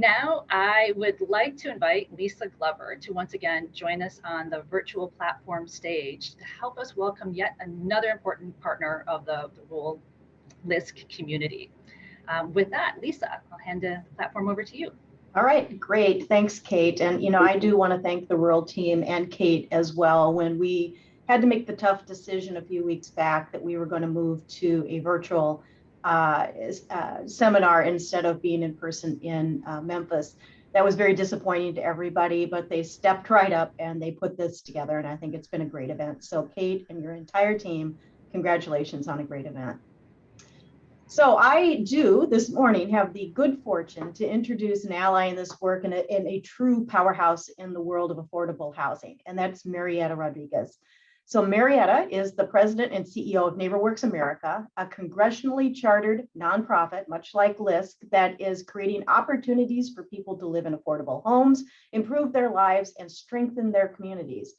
Now, I would like to invite Lisa Glover to once again join us on the virtual platform stage to help us welcome yet another important partner of the rural LISC community. With that, Lisa, I'll hand the platform over to you. All right, great. Thanks, Kate. And, I do want to thank the rural team and Kate as well. When we had to make the tough decision a few weeks back that we were going to move to a virtual seminar instead of being in person in Memphis, that was very disappointing to everybody, but they stepped right up and they put this together. And I think it's been a great event. So Kate and your entire team, congratulations on a great event. So I do this morning have the good fortune to introduce an ally in this work and a true powerhouse in the world of affordable housing, and that's Marietta Rodriguez. So Marietta is the president and CEO of NeighborWorks America, a congressionally chartered nonprofit, much like LISC, that is creating opportunities for people to live in affordable homes, improve their lives, and strengthen their communities.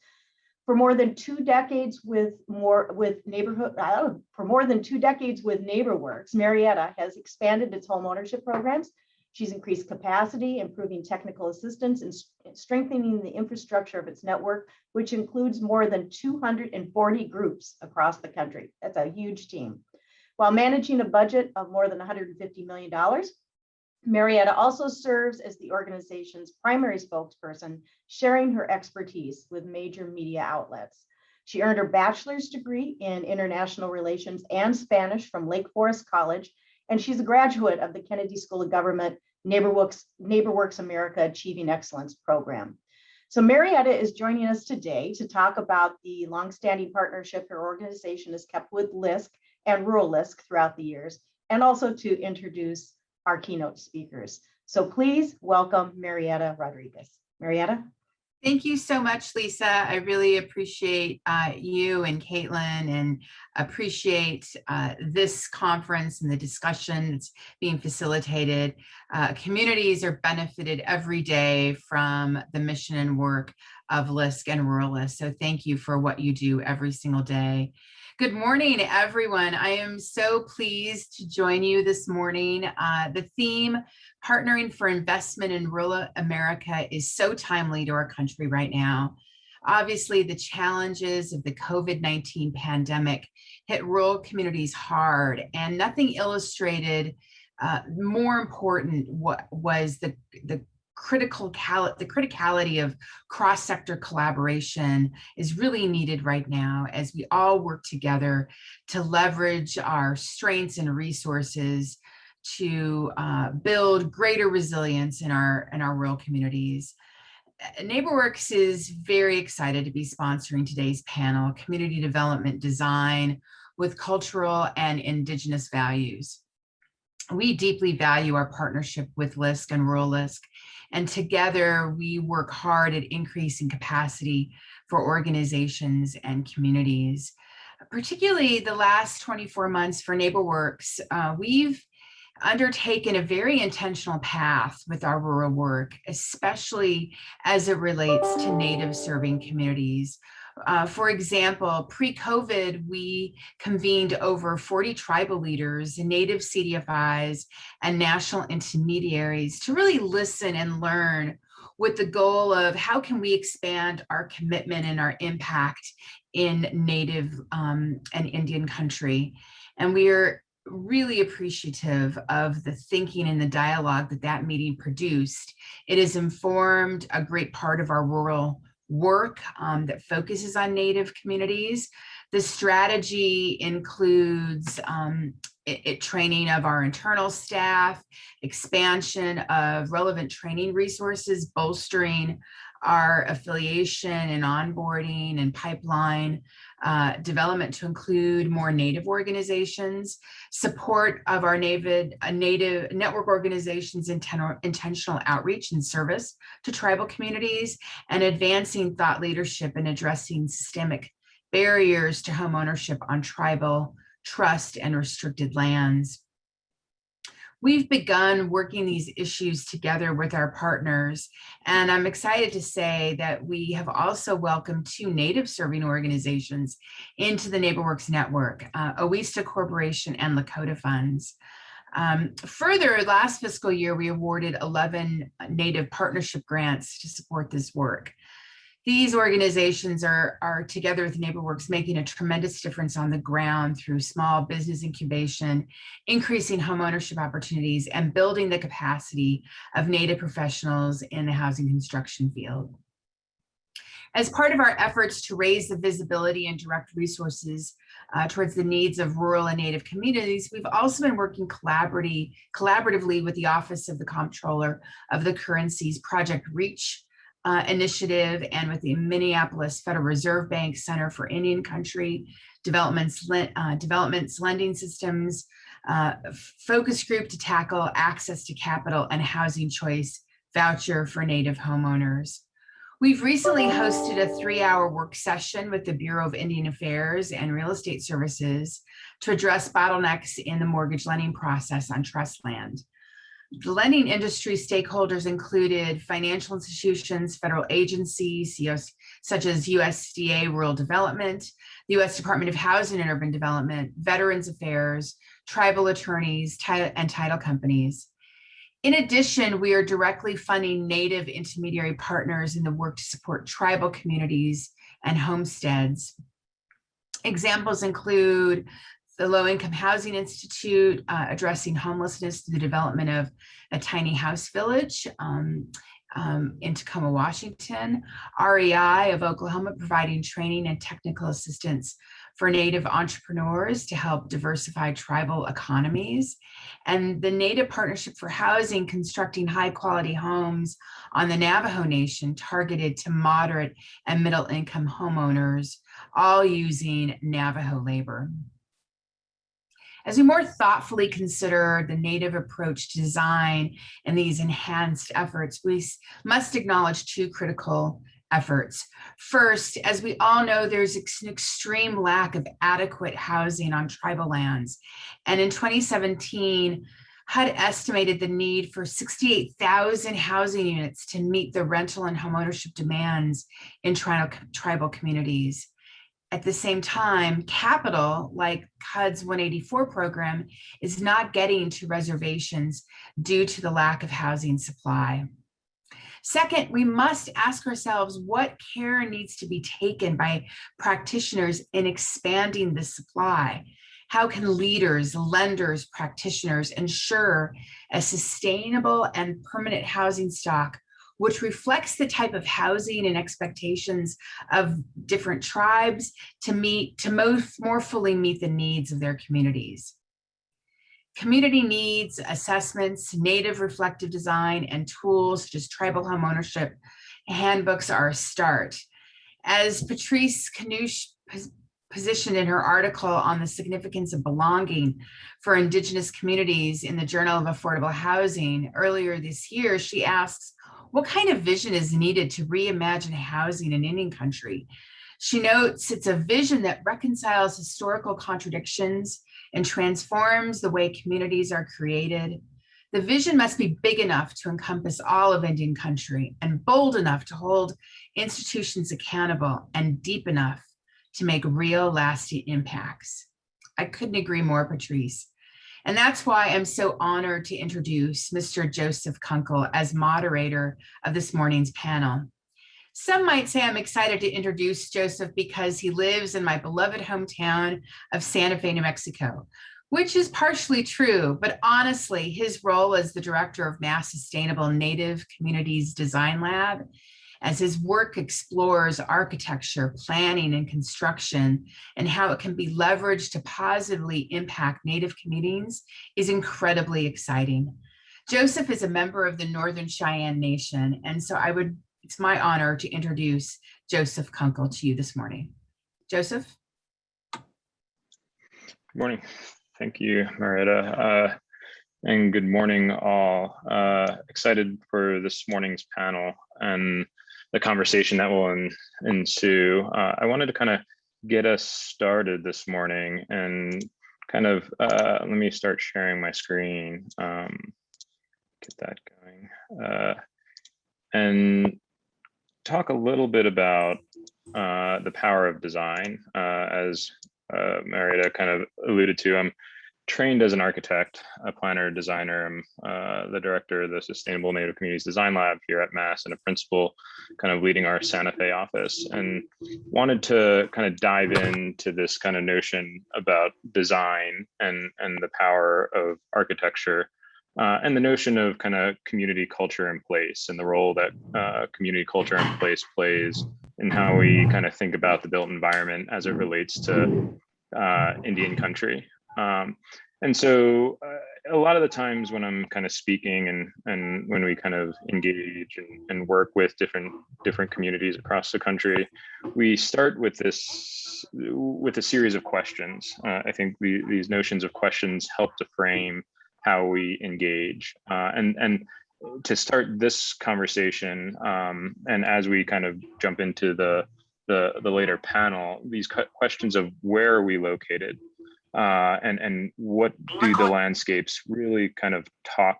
For more than 2 decades with NeighborWorks, Marietta has expanded its home ownership programs. She's increased capacity, improving technical assistance, and strengthening the infrastructure of its network, which includes more than 240 groups across the country. That's a huge team. While managing a budget of more than $150 million, Marietta also serves as the organization's primary spokesperson, sharing her expertise with major media outlets. She earned her bachelor's degree in international relations and Spanish from Lake Forest College, and she's a graduate of the Kennedy School of Government NeighborWorks America Achieving Excellence program. So Marietta is joining us today to talk about the longstanding partnership her organization has kept with LISC and rural LISC throughout the years, and also to introduce our keynote speakers. So please welcome Marietta Rodriguez. Marietta? Thank you so much, Lisa. I really appreciate you and Caitlin, and appreciate this conference and the discussions being facilitated. Communities are benefited every day from the mission and work of LISC and rural LISC. So thank you for what you do every single day. Good morning, everyone. I am so pleased to join you this morning. The theme, Partnering for Investment in Rural America, is so timely to our country right now. Obviously, the challenges of the COVID-19 pandemic hit rural communities hard, and nothing illustrated more important what was the criticality of cross-sector collaboration is really needed right now as we all work together to leverage our strengths and resources to build greater resilience in our rural communities. NeighborWorks is very excited to be sponsoring today's panel, Community Development Design with Cultural and Indigenous Values. We deeply value our partnership with LISC and rural LISC, and together we work hard at increasing capacity for organizations and communities. Particularly the last 24 months for NeighborWorks, we've undertaken a very intentional path with our rural work, especially as it relates to Native serving communities. For example, pre-COVID, we convened over 40 tribal leaders, Native CDFIs, and national intermediaries to really listen and learn with the goal of how can we expand our commitment and our impact in Native and Indian country. And we are really appreciative of the thinking and the dialogue that meeting produced. It has informed a great part of our rural work that focuses on Native communities. The strategy includes training of our internal staff, expansion of relevant training resources, bolstering our affiliation and onboarding and pipeline development to include more Native organizations, support of our Native network organizations' intentional outreach and service to tribal communities, and advancing thought leadership and addressing systemic barriers to home ownership on tribal, trust, and restricted lands. We've begun working these issues together with our partners, and I'm excited to say that we have also welcomed 2 Native serving organizations into the NeighborWorks network, Owista Corporation and Lakota Funds. Further, last fiscal year, we awarded 11 Native partnership grants to support this work. These organizations are together with NeighborWorks making a tremendous difference on the ground through small business incubation, increasing homeownership opportunities, and building the capacity of Native professionals in the housing construction field. As part of our efforts to raise the visibility and direct resources towards the needs of rural and Native communities, we've also been working collaboratively with the Office of the Comptroller of the Currency's Project Reach initiative and with the Minneapolis Federal Reserve Bank Center for Indian Country Development's lending systems focus group to tackle access to capital and housing choice voucher for Native homeowners. We've recently hosted a 3-hour work session with the Bureau of Indian Affairs and Real Estate Services to address bottlenecks in the mortgage lending process on trust land. The lending industry stakeholders included financial institutions, federal agencies, such as USDA Rural Development, the U.S. Department of Housing and Urban Development, Veterans Affairs, tribal attorneys, and title companies. In addition, we are directly funding Native intermediary partners in the work to support tribal communities and homesteads. Examples include the Low Income Housing Institute addressing homelessness through the development of a tiny house village in Tacoma, Washington, REI of Oklahoma providing training and technical assistance for Native entrepreneurs to help diversify tribal economies, and the Native Partnership for Housing constructing high quality homes on the Navajo Nation targeted to moderate and middle income homeowners, all using Navajo labor. As we more thoughtfully consider the Native approach to design and these enhanced efforts, we must acknowledge two critical efforts. First, as we all know, there's an extreme lack of adequate housing on tribal lands. And in 2017, HUD estimated the need for 68,000 housing units to meet the rental and homeownership demands in tribal communities. At the same time, capital, like HUD's 184 program, is not getting to reservations due to the lack of housing supply. Second, we must ask ourselves what care needs to be taken by practitioners in expanding the supply. How can leaders, lenders, practitioners ensure a sustainable and permanent housing stock which reflects the type of housing and expectations of different tribes to more fully meet the needs of their communities? Community needs assessments, Native reflective design, and tools such as tribal homeownership handbooks are a start. As Patrice Canouche positioned in her article on the significance of belonging for Indigenous communities in the Journal of Affordable Housing earlier this year, she asks, what kind of vision is needed to reimagine housing in Indian country? She notes it's a vision that reconciles historical contradictions and transforms the way communities are created. The vision must be big enough to encompass all of Indian country and bold enough to hold institutions accountable and deep enough to make real lasting impacts. I couldn't agree more, Patrice. And that's why I'm so honored to introduce Mr. Joseph Kunkel as moderator of this morning's panel. Some might say I'm excited to introduce Joseph because he lives in my beloved hometown of Santa Fe, New Mexico, which is partially true, but honestly, his role as the director of Mass Sustainable Native Communities Design Lab, as his work explores architecture, planning, and construction, and how it can be leveraged to positively impact Native communities, is incredibly exciting. Joseph is a member of the Northern Cheyenne Nation, and so it's my honor to introduce Joseph Kunkel to you this morning. Joseph? Good morning. Thank you, Marietta. And good morning, all. Excited for this morning's panel and the conversation that will ensue. I wanted to kind of get us started this morning and kind of, let me start sharing my screen, get that going, and talk a little bit about the power of design. As Marietta kind of alluded to, I'm trained as an architect, a planner, designer. I'm the director of the Sustainable Native Communities Design Lab here at Mass, and a principal kind of leading our Santa Fe office, and wanted to kind of dive into this kind of notion about design and the power of architecture, and the notion of kind of community culture in place, and the role that community culture in place plays in how we kind of think about the built environment as it relates to Indian country. And so a lot of the times when I'm kind of speaking and when we kind of engage and work with different communities across the country, we start with a series of questions. I think these notions of questions help to frame how we engage. And to start this conversation, and as we kind of jump into the later panel, these questions of where are we located, and what do the landscapes really kind of talk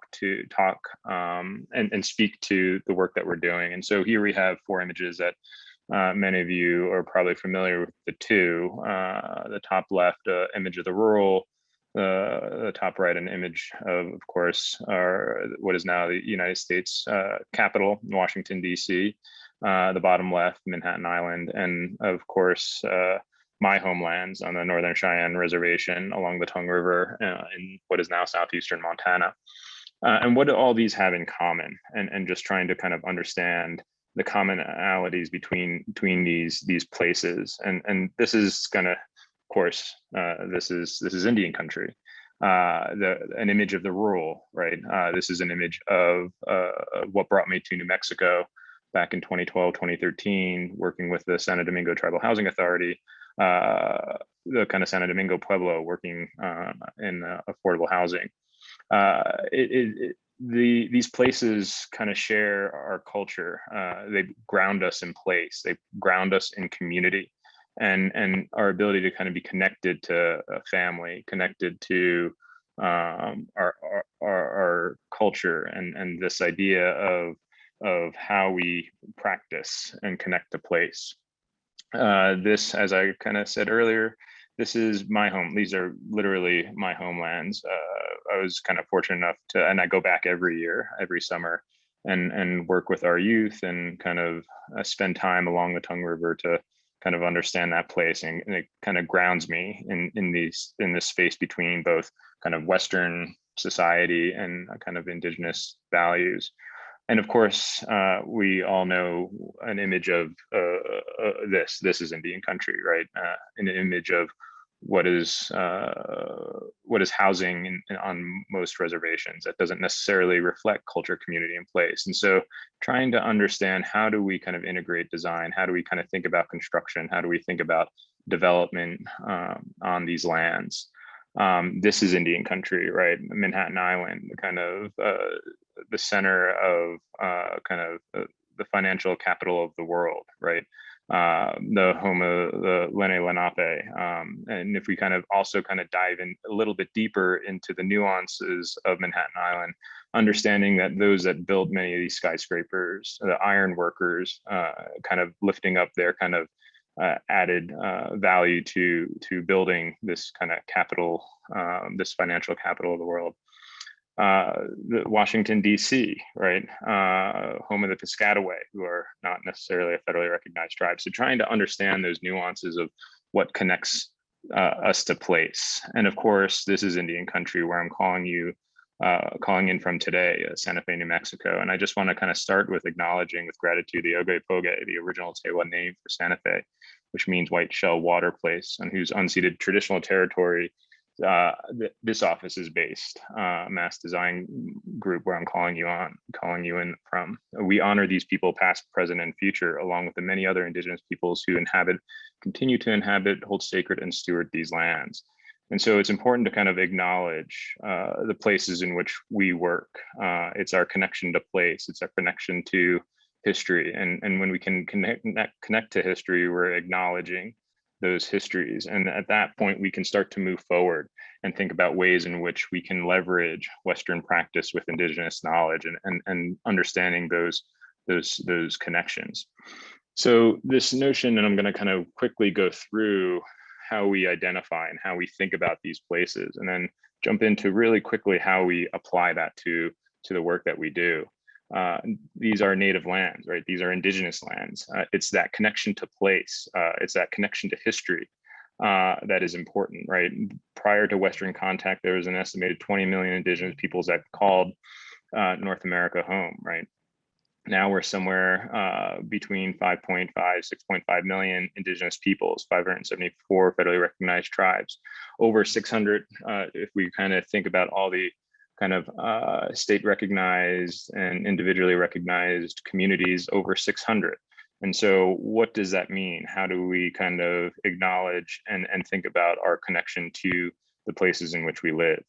and speak to the work that we're doing. And so here we have 4 images that many of you are probably familiar with the 2. The top left, image of the rural, the top right, an image of course, what is now the United States capital, Washington, D.C. The bottom left, Manhattan Island, and of course, my homelands on the Northern Cheyenne Reservation along the Tongue River in what is now southeastern Montana. And what do all these have in common? And just trying to kind of understand the commonalities between these places. And this is gonna, of course, this is Indian country. An image of the rural, right? This is an image of what brought me to New Mexico back in 2012, 2013, working with the Santo Domingo Tribal Housing Authority, the kind of Santo Domingo Pueblo, working in affordable housing. These places kind of share our culture. They ground us in place. They ground us in community, and our ability to kind of be connected to a family, connected to our culture, and this idea of how we practice and connect to place. This, as I kind of said earlier, this is my home. These are literally my homelands. I was kind of fortunate enough to, and I go back every year, every summer, and work with our youth and kind of spend time along the Tongue River to kind of understand that place, and it kind of grounds me in this space between both kind of Western society and kind of Indigenous values. And of course, we all know an image of this is Indian country, right? An image of what is housing on most reservations that doesn't necessarily reflect culture, community, and place. And so trying to understand, how do we kind of integrate design? How do we kind of think about construction? How do we think about development on these lands? This is Indian country, right? Manhattan Island, kind of the center of the financial capital of the world, right? The home of the Lenni Lenape. And if we kind of also kind of dive in a little bit deeper into the nuances of Manhattan Island, understanding that those that built many of these skyscrapers, the iron workers, kind of lifting up their kind of added value to building this kind of capital, this financial capital of the world. The Washington, D.C., right? Home of the Piscataway, who are not necessarily a federally recognized tribe. So trying to understand those nuances of what connects us to place. And of course, this is Indian country, where I'm calling in from today, Santa Fe, New Mexico. And I just want to kind of start with acknowledging with gratitude the Ogepoge, the original Tewa name for Santa Fe, which means white shell water place, on whose unceded traditional territory this office is based, Mass Design Group, where I'm calling you in from. We honor these people, past, present, and future, along with the many other Indigenous peoples who continue to inhabit, hold sacred, and steward these lands. And so it's important to kind of acknowledge the places in which we work. It's our connection to place, it's our connection to history. And when we can connect to history, we're acknowledging those histories. And at that point, we can start to move forward and think about ways in which we can leverage Western practice with Indigenous knowledge and understanding those connections. So this notion, and I'm going to kind of quickly go through how we identify and how we think about these places, and then jump into really quickly how we apply that to the work that we do. These are native lands, right? These are indigenous lands. It's that connection to place. It's that connection to history that is important, right? Prior to Western contact, there was an estimated 20 million indigenous peoples that called North America home, right? Now we're somewhere between 5.5, 6.5 million indigenous peoples, 574 federally recognized tribes, over 600, if we kind of think about all the kind of state recognized and individually recognized communities, over 600. And so what does that mean? How do we kind of acknowledge and think about our connection to the places in which we live?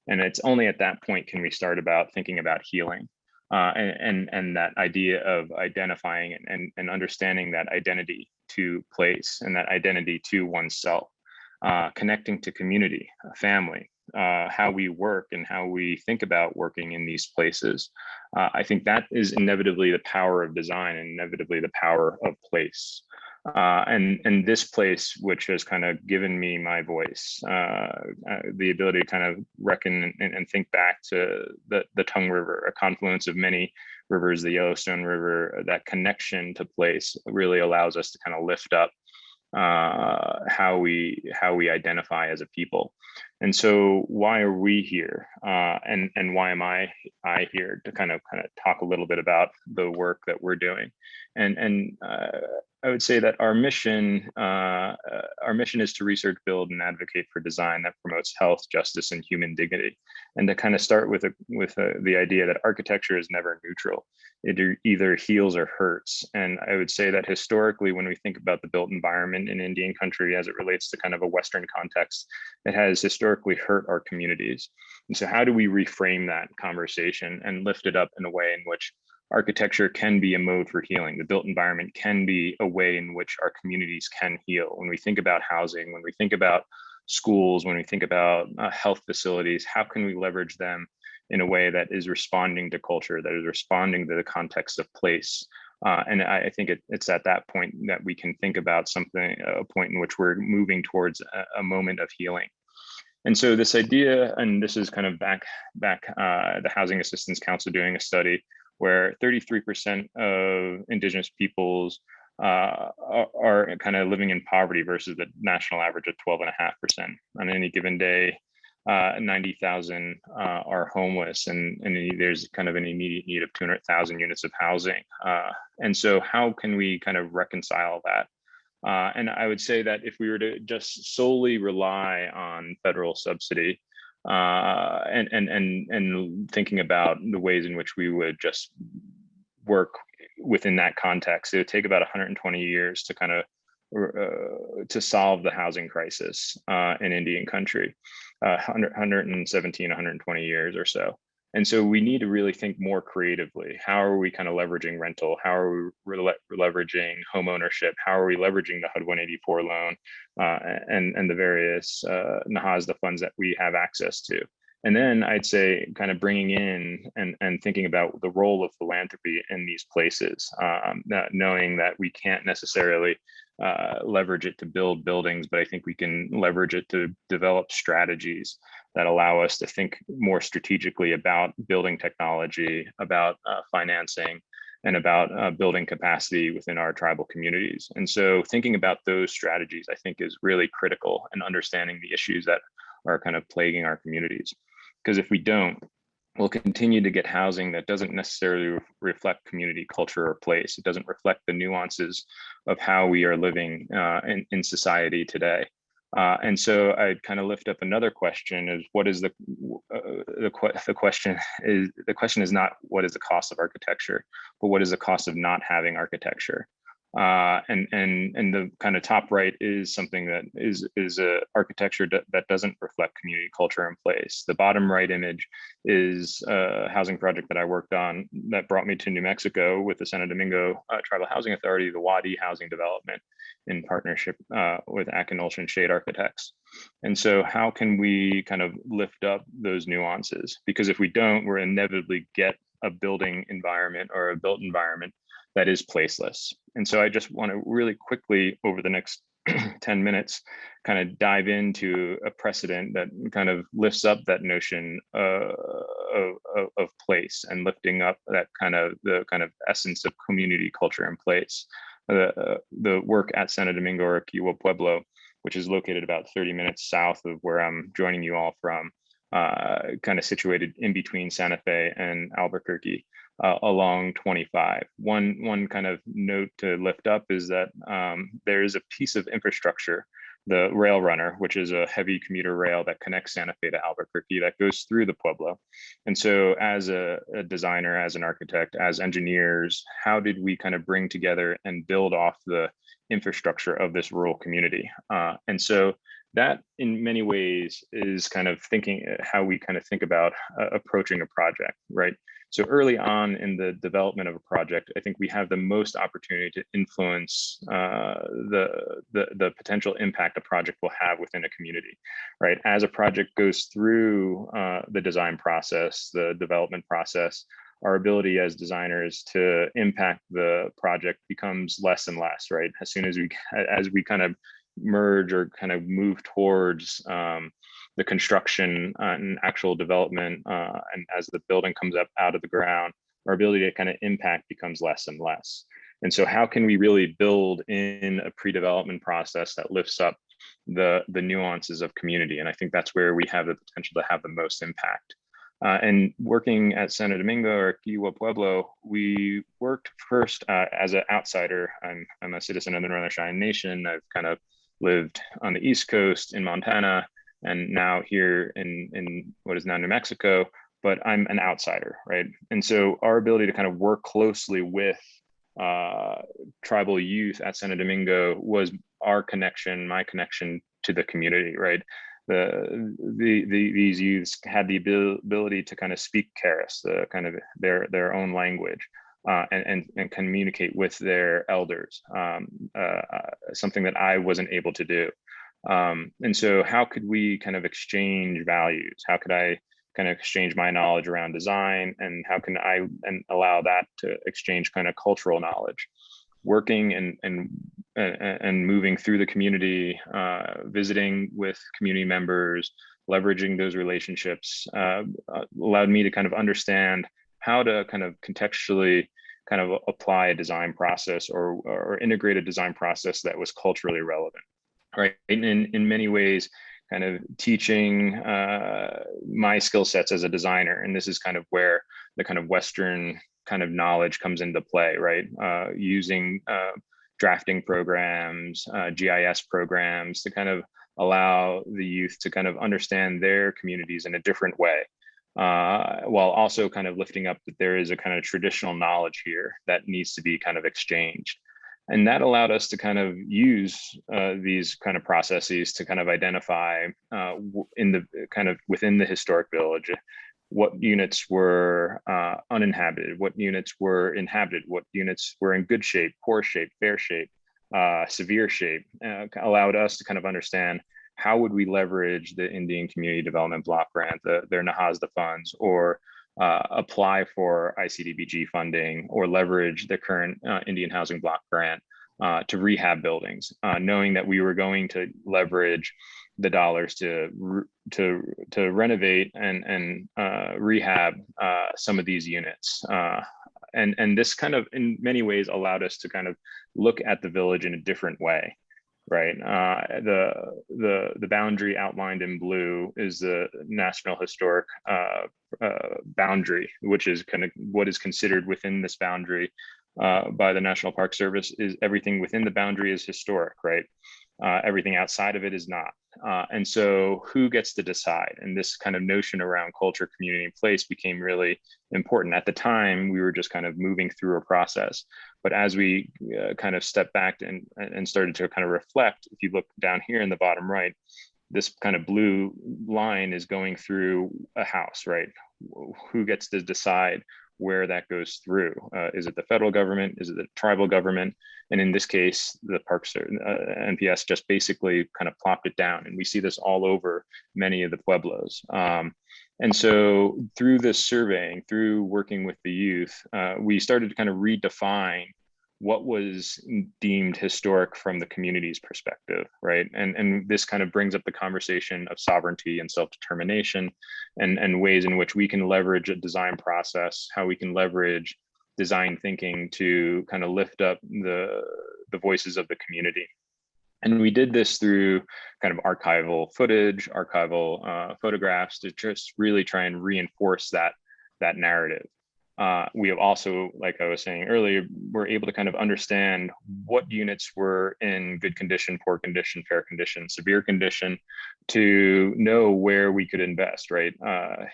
And it's only at that point can we start about thinking about healing. And that idea of identifying and understanding that identity to place and that identity to oneself, connecting to community, family, how we work and how we think about working in these places. I think that is inevitably the power of design and inevitably the power of place. And this place, which has kind of given me my voice, the ability to kind of reckon and think back to the Tongue River, a confluence of many rivers, the Yellowstone River, that connection to place really allows us to kind of lift up how we identify as a people. And so why are we here? And why am I here to kind of talk a little bit about the work that we're doing? And I would say that our mission is to research, build, and advocate for design that promotes health, justice, and human dignity. And to kind of start with the idea that architecture is never neutral. It either heals or hurts. And I would say that historically, when we think about the built environment in Indian country as it relates to kind of a Western context, it has historically hurt our communities. And so how do we reframe that conversation and lift it up in a way in which architecture can be a mode for healing? The built environment can be a way in which our communities can heal. When we think about housing, when we think about schools, when we think about health facilities, how can we leverage them in a way that is responding to culture, that is responding to the context of place? And I think it's at that point that we can think about a point in which we're moving towards a moment of healing. And so this idea, and this is kind of back the Housing Assistance Council doing a study where 33% of indigenous peoples are kind of living in poverty versus the national average of 12.5%. On any given day, 90,000 are homeless, and there's kind of an immediate need of 200,000 units of housing. And so how can we kind of reconcile that? And I would say that if we were to just solely rely on federal subsidy, and thinking about the ways in which we would just work within that context, it would take about 120 years to kind of to solve the housing crisis in Indian country, 117, 120 years or so. And so we need to really think more creatively. How are we kind of leveraging rental? How are we leveraging home ownership? How are we leveraging the HUD 184 loan and the various NAHASDA funds that we have access to? And then I'd say kind of bringing in and thinking about the role of philanthropy in these places, knowing that we can't necessarily leverage it to build buildings, but I think we can leverage it to develop strategies that allow us to think more strategically about building technology, about financing, and about building capacity within our tribal communities. And so thinking about those strategies, I think, is really critical in understanding the issues that are kind of plaguing our communities. Because if we don't, we'll continue to get housing that doesn't necessarily reflect community culture or place. It doesn't reflect the nuances of how we are living in society today. And so I'd kind of lift up another question: is what is the question is not what is the cost of architecture, but what is the cost of not having architecture? And the kind of top right is something that is a architecture that doesn't reflect community culture and place. The bottom right image is a housing project that I worked on that brought me to New Mexico with the Santo Domingo Tribal Housing Authority, the Wadi Housing Development, in partnership with Akinolsh and Shade Architects. And so how can we kind of lift up those nuances? Because if we don't, we're inevitably get a building environment or a built environment that is placeless. And so I just want to really quickly over the next 10 minutes, kind of dive into a precedent that kind of lifts up that notion of place, and lifting up that the kind of essence of community, culture, and place. The work at Santo Domingo or Kiwa Pueblo, which is located about 30 minutes south of where I'm joining you all from, kind of situated in between Santa Fe and Albuquerque, along 25. One kind of note to lift up is that there is a piece of infrastructure, the rail runner, which is a heavy commuter rail that connects Santa Fe to Albuquerque, that goes through the Pueblo. And so as a designer, as an architect, as engineers, how did we kind of bring together and build off the infrastructure of this rural community? And so that in many ways is kind of thinking how we kind of think about approaching a project, right? So early on in the development of a project, I think we have the most opportunity to influence the potential impact a project will have within a community, right? As a project goes through the design process, the development process, our ability as designers to impact the project becomes less and less, right? As soon as we kind of merge or kind of move towards the construction and actual development, and as the building comes up out of the ground, our ability to kind of impact becomes less and less. And so how can we really build in a pre-development process that lifts up the nuances of community? And I think that's where we have the potential to have the most impact. And working at Santo Domingo or Kiwa Pueblo, we worked first as an outsider. I'm a citizen of the Northern Cheyenne Nation. I've kind of lived on the East Coast in Montana, and now here in what is now New Mexico, but I'm an outsider, right? And so our ability to kind of work closely with tribal youth at Santo Domingo was our connection, my connection to the community, right? These youths had the ability to kind of speak Karis, the kind of their own language, and communicate with their elders, something that I wasn't able to do. And so how could we kind of exchange values? How could I kind of exchange my knowledge around design, and how can I allow that to exchange kind of cultural knowledge? Working and moving through the community, visiting with community members, leveraging those relationships, allowed me to kind of understand how to kind of contextually kind of apply a design process or integrate a design process that was culturally relevant, right? In many ways, kind of teaching my skill sets as a designer. And this is kind of where the kind of Western kind of knowledge comes into play, right? Using drafting programs, GIS programs to kind of allow the youth to kind of understand their communities in a different way, while also kind of lifting up that there is a kind of traditional knowledge here that needs to be kind of exchanged. And that allowed us to kind of use these kind of processes to kind of identify in the kind of within the historic village, what units were uninhabited, what units were inhabited, what units were in good shape, poor shape, fair shape, severe shape, allowed us to kind of understand how would we leverage the Indian Community Development Block Grant, their NAHASDA funds, or apply for ICDBG funding, or leverage the current Indian Housing Block Grant to rehab buildings, knowing that we were going to leverage the dollars to renovate and rehab some of these units. And this kind of in many ways allowed us to kind of look at the village in a different way, right? The boundary outlined in blue is the National Historic boundary, which is kind of what is considered within this boundary by the National Park Service. Is everything within the boundary is historic, right? Everything outside of it is not. And so who gets to decide? And this kind of notion around culture, community, and place became really important. At the time, we were just kind of moving through a process. But as we kind of stepped back and started to kind of reflect, if you look down here in the bottom right, this kind of blue line is going through a house, right? Who gets to decide where that goes through? Is it the federal government? Is it the tribal government? And in this case, the Parks NPS just basically kind of plopped it down. And we see this all over many of the pueblos. And so through this surveying, through working with the youth, we started to kind of redefine what was deemed historic from the community's perspective, right? And this kind of brings up the conversation of sovereignty and self-determination and ways in which we can leverage a design process, how we can leverage design thinking to kind of lift up the voices of the community. And we did this through kind of archival footage, archival photographs to just really try and reinforce that narrative. We have also, like I was saying earlier, we're able to kind of understand what units were in good condition, poor condition, fair condition, severe condition, to know where we could invest, right?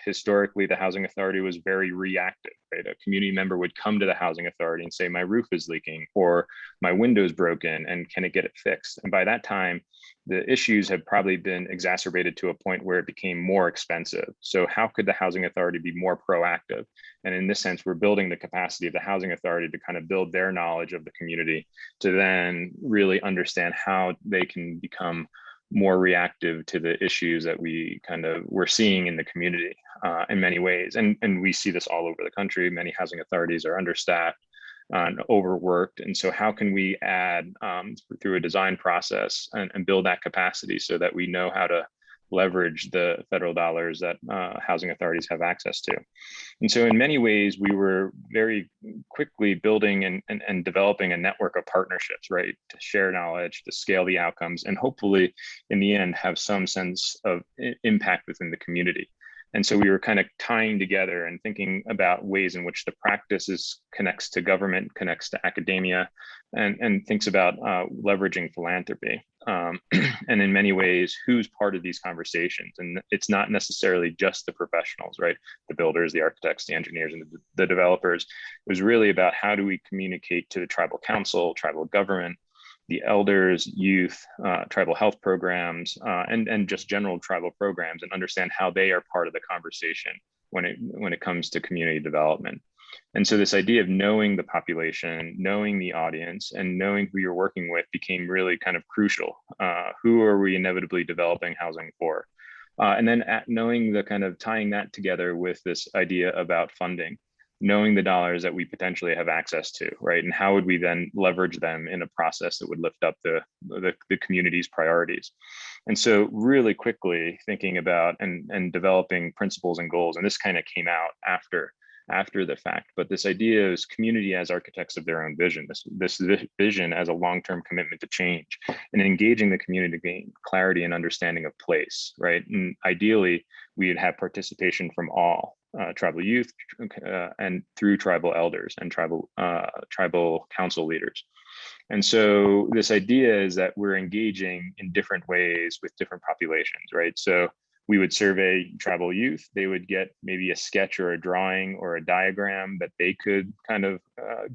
Historically, the housing authority was very reactive, right? A community member would come to the housing authority and say, my roof is leaking, or my window's broken, and can it get it fixed? And by that time, the issues have probably been exacerbated to a point where it became more expensive. So how could the housing authority be more proactive? And in this sense, we're building the capacity of the housing authority to kind of build their knowledge of the community to then really understand how they can become more reactive to the issues that we're seeing in the community in many ways. And we see this all over the country. Many housing authorities are understaffed and overworked. And so how can we add through a design process and build that capacity so that we know how to leverage the federal dollars that housing authorities have access to. And so in many ways, we were very quickly building and developing a network of partnerships, right? To share knowledge, to scale the outcomes, and hopefully in the end, have some sense of impact within the community. And so we were kind of tying together and thinking about ways in which the practice connects to government, connects to academia, and thinks about leveraging philanthropy. And in many ways, who's part of these conversations? And it's not necessarily just the professionals, right? The builders, the architects, the engineers, and the developers. It was really about how do we communicate to the tribal council, tribal government, the elders, youth, tribal health programs, and just general tribal programs, and understand how they are part of the conversation when it comes to community development. And so this idea of knowing the population, knowing the audience, and knowing who you're working with became really kind of crucial. Who are we inevitably developing housing for? And then knowing the kind of tying that together with this idea about funding, knowing the dollars that we potentially have access to, right? And how would we then leverage them in a process that would lift up the community's priorities? And so really quickly thinking about and developing principles and goals, and this kind of came out after the fact, but this idea is community as architects of their own vision, this vision as a long-term commitment to change, and engaging the community to gain clarity and understanding of place, right? And ideally, we'd have participation from all tribal youth and through tribal elders and tribal council leaders. And so this idea is that we're engaging in different ways with different populations, right? So we would survey tribal youth. They would get maybe a sketch or a drawing or a diagram that they could kind of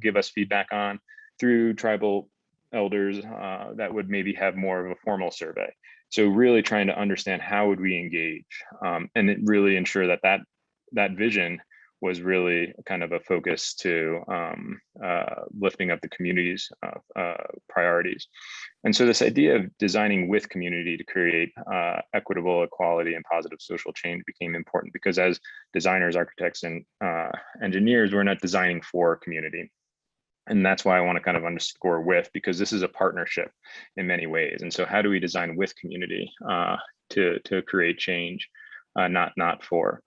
give us feedback on. Through tribal elders that would maybe have more of a formal survey. So really trying to understand how would we engage and it really ensure that vision was really kind of a focus to lifting up the community's priorities. And so this idea of designing with community to create equitable equality and positive social change became important, because as designers, architects, and engineers, we're not designing for community. And that's why I want to kind of underscore with, because this is a partnership in many ways. And so how do we design with community to create change, not for?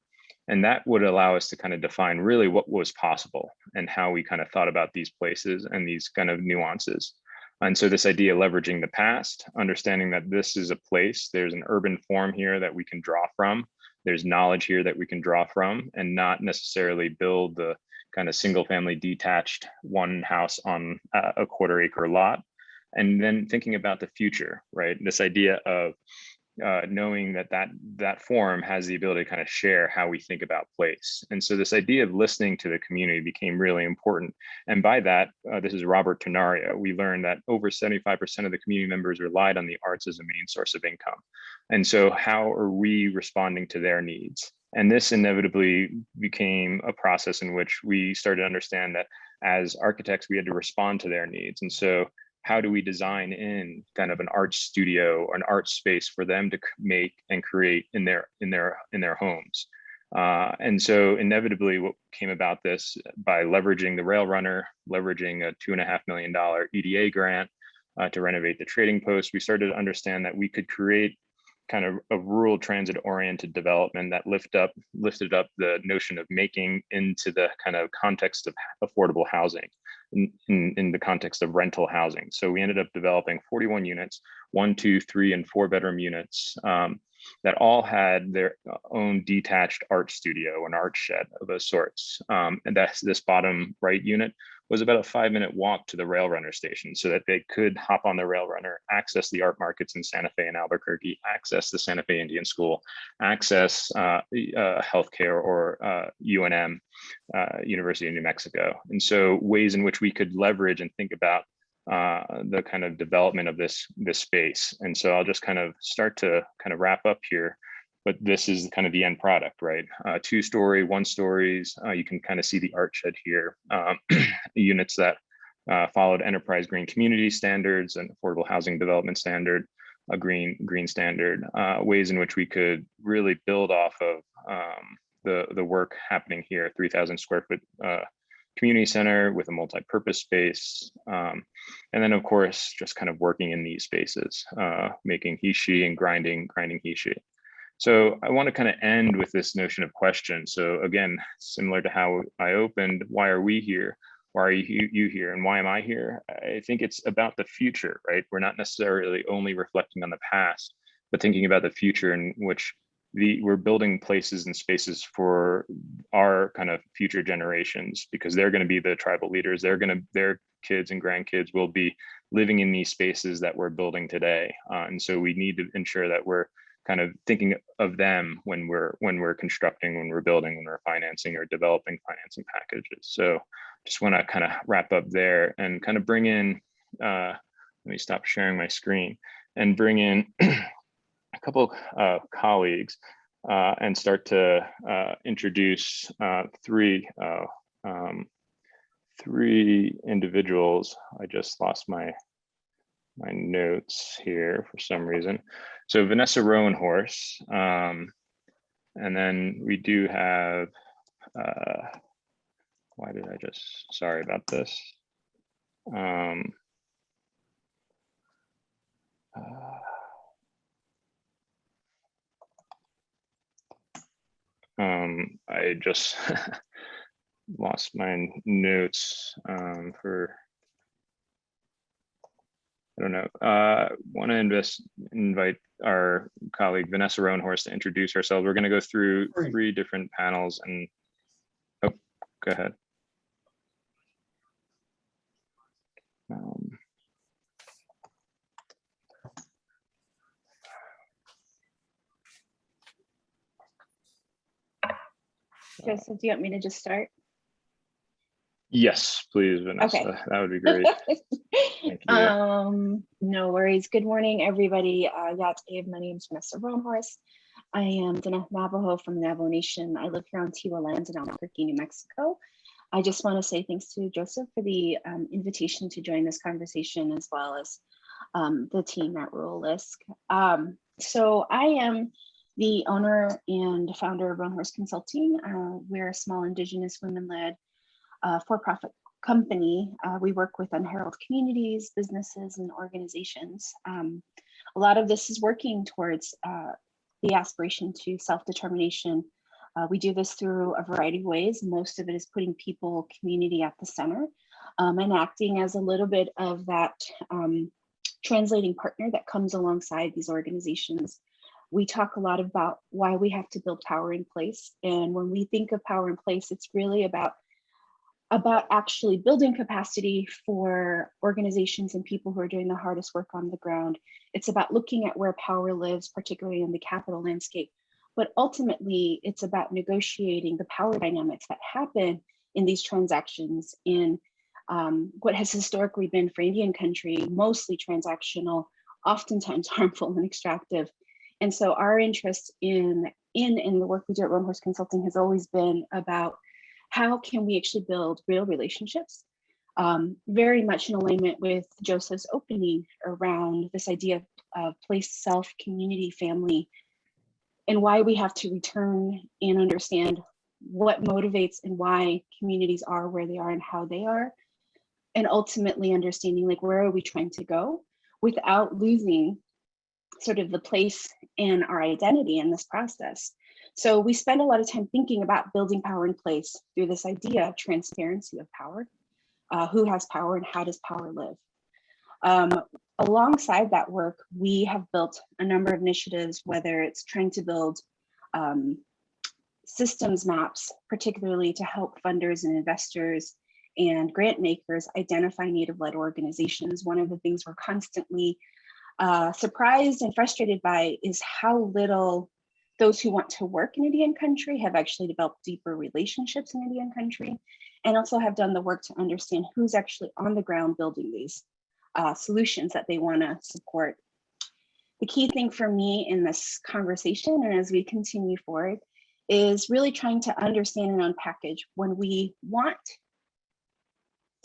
And that would allow us to kind of define really what was possible and how we kind of thought about these places and these kind of nuances. And so this idea of leveraging the past, understanding that this is a place, there's an urban form here that we can draw from, there's knowledge here that we can draw from, and not necessarily build the kind of single family detached one house on a quarter-acre lot. And then thinking about the future, right? This idea of knowing that form has the ability to kind of share how we think about place. And so this idea of listening to the community became really important. And by that, this is Robert Tenario, we learned that over 75% of the community members relied on the arts as a main source of income. And so how are we responding to their needs? And this inevitably became a process in which we started to understand that as architects, we had to respond to their needs. And so how do we design in kind of an art studio or an art space for them to make and create in their homes? And so inevitably what came about this by leveraging the Rail Runner, leveraging a $2.5 million EDA grant to renovate the trading post, we started to understand that we could create kind of a rural transit oriented development that lifted up the notion of making into the kind of context of affordable housing in the context of rental housing. So we ended up developing 41 units, 1, 2, 3, and 4 bedroom units that all had their own detached art studio, an art shed of a sorts. And that's this bottom right unit was about a 5-minute walk to the Rail Runner station so that they could hop on the Rail Runner, access the art markets in Santa Fe and Albuquerque, access the Santa Fe Indian School, access healthcare or UNM, University of New Mexico. And so ways in which we could leverage and think about the kind of development of this space. And so I'll just kind of start to kind of wrap up here, but this is kind of the end product, right? 2-story, 1-stories, you can kind of see the art shed here. Units that followed enterprise green community standards and affordable housing development standard, a green standard, ways in which we could really build off of the work happening here, 3,000 square foot community center with a multi-purpose space. And then of course, just kind of working in these spaces, making he/she and grinding he/she. So I want to kind of end with this notion of question. So again, similar to how I opened, why are we here? Why are you here? And why am I here? I think it's about the future, right? We're not necessarily only reflecting on the past, but thinking about the future in which we're building places and spaces for our kind of future generations, because they're going to be the tribal leaders. Their kids and grandkids will be living in these spaces that we're building today. And so we need to ensure that we're kind of thinking of them when we're constructing, when we're building, when we're financing or developing financing packages. So just want to kind of wrap up there and kind of bring in, let me stop sharing my screen and bring in a couple colleagues and start to introduce three individuals. I just lost my notes here for some reason. So Vanessa Roanhorse, and then we do have, sorry about this. I just lost my notes for, I don't know. Want to invite our colleague Vanessa Roanhorse to introduce herself. We're going to go through 3 different panels and, oh, go ahead. Joseph, do you want me to just start? Yes, please, Vanessa. Okay. That would be great. Thank you. No worries. Good morning, everybody. My name is Vanessa Roanhorse. I am the Navajo from the Navajo Nation. I live here on Tiwa lands in Albuquerque, New Mexico. I just want to say thanks to Joseph for the invitation to join this conversation, as well as the team at Rural LISC. So I am the owner and founder of Ronhorst Consulting. We're a small Indigenous women-led for-profit company. We work with unheralded communities, businesses, and organizations. A lot of this is working towards the aspiration to self-determination. We do this through a variety of ways. Most of it is putting people, community at the center, and acting as a little bit of that translating partner that comes alongside these organizations. We talk a lot about why we have to build power in place. And when we think of power in place, it's really about actually building capacity for organizations and people who are doing the hardest work on the ground. It's about looking at where power lives, particularly in the capital landscape. But ultimately, it's about negotiating the power dynamics that happen in these transactions in what has historically been for Indian country, mostly transactional, oftentimes harmful and extractive. And so our interest in the work we do at Roanhorse Consulting has always been about how can we actually build real relationships, very much in alignment with Joseph's opening around this idea of place, self, community, family, and why we have to return and understand what motivates and why communities are where they are and how they are, and ultimately understanding like where are we trying to go without losing sort of the place and our identity in this process. So we spend a lot of time thinking about building power in place through this idea of transparency of power, who has power and how does power live. Alongside that work, we have built a number of initiatives, whether it's trying to build systems maps, particularly to help funders and investors and grant makers identify Native-led organizations. One of the things we're constantly surprised and frustrated by is how little those who want to work in Indian country have actually developed deeper relationships in Indian country, and also have done the work to understand who's actually on the ground building these solutions that they want to support. The key thing for me in this conversation, and as we continue forward, is really trying to understand and unpackage when we want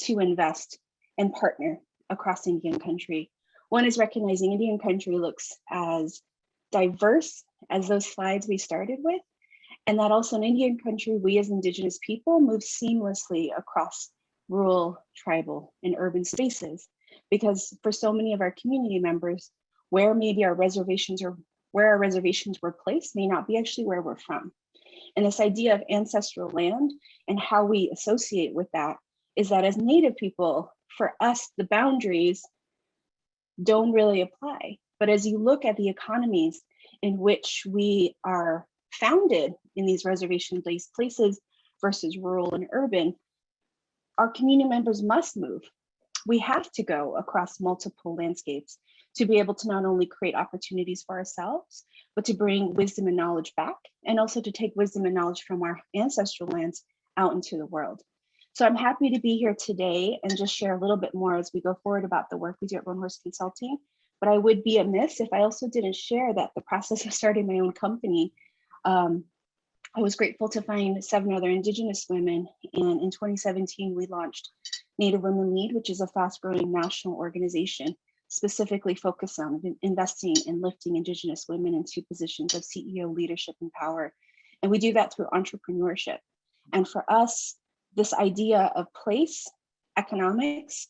to invest and partner across Indian country. One is recognizing Indian country looks as diverse as those slides we started with, and that also in Indian country, we as Indigenous people move seamlessly across rural, tribal, and urban spaces. Because for so many of our community members, where maybe our reservations or where our reservations were placed may not be actually where we're from. And this idea of ancestral land and how we associate with that is that as Native people, for us, the boundaries don't really apply. But as you look at the economies in which we are founded in these reservation-based places versus rural and urban, our community members must move. We have to go across multiple landscapes to be able to not only create opportunities for ourselves, but to bring wisdom and knowledge back, and also to take wisdom and knowledge from our ancestral lands out into the world. So I'm happy to be here today and just share a little bit more as we go forward about the work we do at Roanhorse Consulting. But I would be amiss if I also didn't share that the process of starting my own company, I was grateful to find 7 other Indigenous women, and in 2017, we launched Native Women Lead, which is a fast-growing national organization specifically focused on investing and lifting Indigenous women into positions of CEO leadership and power. And we do that through entrepreneurship. And for us, this idea of place, economics,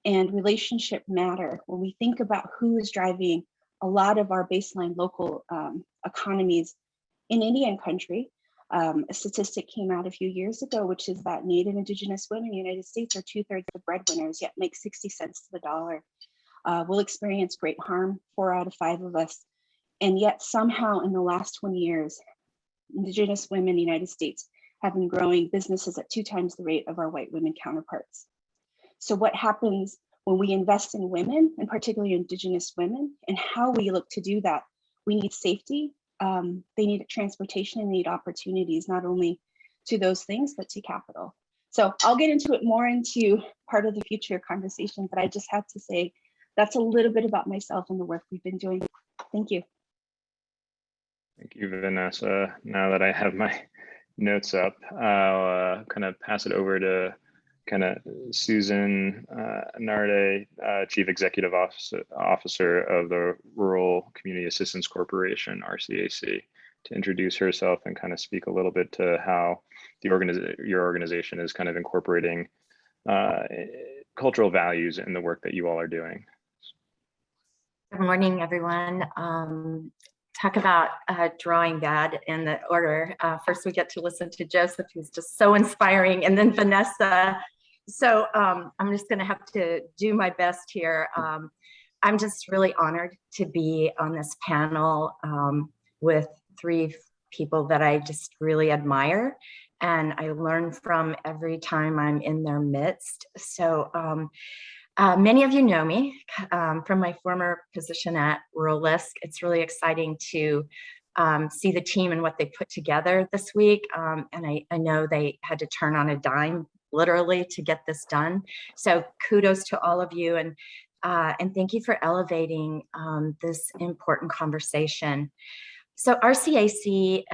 and relationship matter when we think about who is driving a lot of our baseline local economies in Indian country. A statistic came out a few years ago, which is that Native Indigenous women in the United States are 2/3 the breadwinners, yet make 60 cents to the dollar. We'll experience great harm, 4 out of 5 of us. And yet somehow in the last 20 years, Indigenous women in the United States have been growing businesses at 2 times the rate of our white women counterparts. So what happens when we invest in women, and particularly Indigenous women, and how we look to do that? We need safety. They need transportation and need opportunities, not only to those things, but to capital. So I'll get into it more into part of the future conversation, but I just have to say that's a little bit about myself and the work we've been doing. Thank you. Thank you, Vanessa. Now that I have my notes up, I'll kind of pass it over to kind of Suzanne Anarde, Chief Executive Officer of the Rural Community Assistance Corporation, RCAC, to introduce herself and kind of speak a little bit to how the your organization is kind of incorporating cultural values in the work that you all are doing. Good morning, everyone. Talk about drawing bad in the order. First, we get to listen to Joseph, who's just so inspiring, and then Vanessa. So I'm just going to have to do my best here. I'm just really honored to be on this panel with 3 people that I just really admire, and I learn from every time I'm in their midst. So many of you know me from my former position at Rural LISC. It's really exciting to see the team and what they put together this week. And I know they had to turn on a dime, literally, to get this done. So kudos to all of you, and thank you for elevating this important conversation. So RCAC